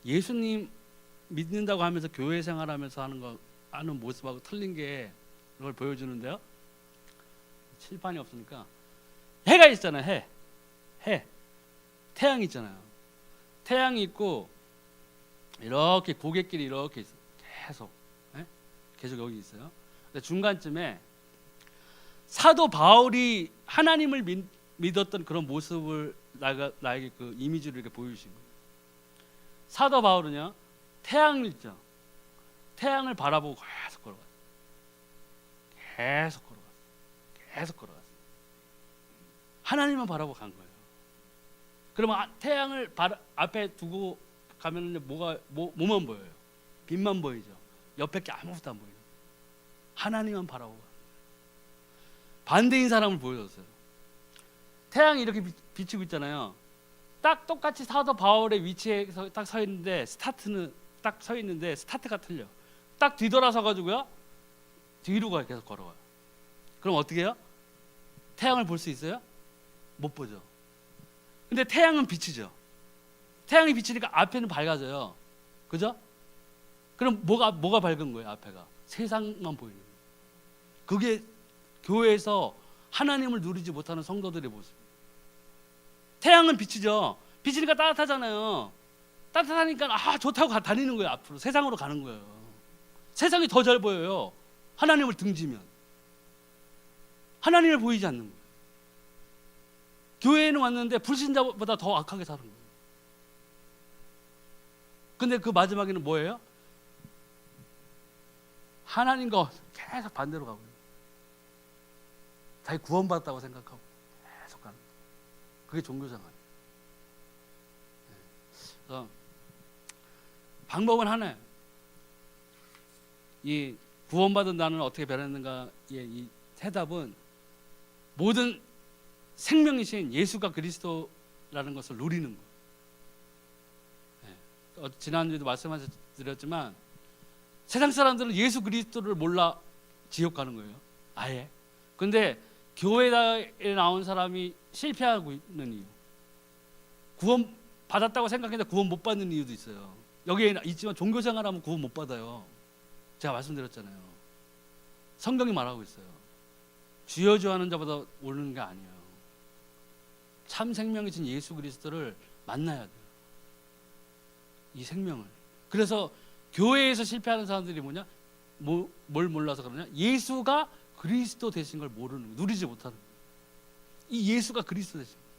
예수님 믿는다고 하면서 교회 생활하면서 하는 모습하고 틀린 게, 그걸 보여주는데요. 칠판이 없으니까 해가 있잖아요. 해. 태양이 있잖아요. 태양이 있고 이렇게 고갯길이 이렇게 있어요. 계속 여기 있어요. 근데 중간쯤에 사도 바울이 하나님을 믿었던 그런 모습을 나에게 그 이미지를 이렇게 보여주신 거예요. 사도 바울은요, 태양을 있죠. 태양을 바라보고 계속 걸어갔어요. 계속 걸어갔어요. 하나님만 바라보고 간 거예요. 그러면 태양을 앞에 두고 가면 뭐만 보여요? 빛만 보이죠. 옆에 게 아무것도 안 보이는 거예요. 하나님만 바라보고 가는 거예요. 반대인 사람을 보여줬어요. 태양이 이렇게 비치고 있잖아요. 딱 똑같이 사도 바울의 위치에 딱 서 있는데, 스타트는 딱 서 있는데 스타트가 틀려. 딱 뒤돌아서 가지고요, 뒤로 계속 걸어가요. 그럼 어떻게 해요? 태양을 볼 수 있어요? 못 보죠. 근데 태양은 비치죠. 태양이 비치니까 앞에는 밝아져요. 그죠? 그럼 뭐가 밝은 거예요? 앞에가 세상만 보이는 거예요. 그게 교회에서 하나님을 누리지 못하는 성도들의 모습. 태양은 비치죠. 비치니까 따뜻하잖아요. 따뜻하니까 좋다고 다니는 거예요. 앞으로 세상으로 가는 거예요. 세상이 더 잘 보여요. 하나님을 등지면. 하나님을 보이지 않는 거예요. 교회에는 왔는데 불신자보다 더 악하게 사는 거예요. 근데 그 마지막에는 뭐예요? 하나님과 계속 반대로 가고 있는 거예요. 자기 구원받았다고 생각하고 계속 가는 거예요. 그게 종교생활이에요. 그래서 방법은 하나예요. 이 구원받은 나는 어떻게 변했는가의 이 해답은 모든 생명이신 예수가 그리스도라는 것을 누리는 거예요. 지난주에도 말씀드렸지만 세상 사람들은 예수 그리스도를 몰라 지옥 가는 거예요. 아예. 근데 교회에 나온 사람이 실패하고 있는 이유, 구원 받았다고 생각했는데 구원 못 받는 이유도 있어요. 여기에 있지만 종교생활하면 구원 못 받아요. 제가 말씀드렸잖아요. 성경이 말하고 있어요. 주여 주여 하는 자보다 오르는 게 아니에요. 참 생명이신 예수 그리스도를 만나야 돼요. 이 생명을. 그래서 교회에서 실패하는 사람들이 뭐냐? 뭘 몰라서 그러냐? 예수가 그리스도 되신 걸 모르는 거예요. 누리지 못하는 거예요. 이 예수가 그리스도 되신 거예요.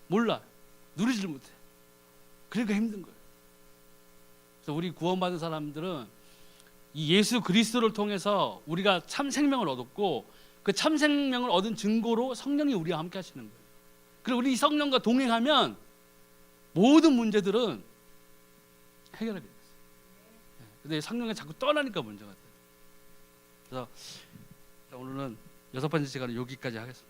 몰라. 누리지를 못해. 그러니까 힘든 거예요. 그래서 우리 구원받은 사람들은 이 예수 그리스도를 통해서 우리가 참 생명을 얻었고 그 참 생명을 얻은 증거로 성령이 우리와 함께 하시는 거예요. 그리고 우리 성령과 동행하면 모든 문제들은 해결하게 돼요. 근데 성령이 자꾸 떠나니까 문제가 돼요. 그래서 오늘은 6번째 시간은 여기까지 하겠습니다.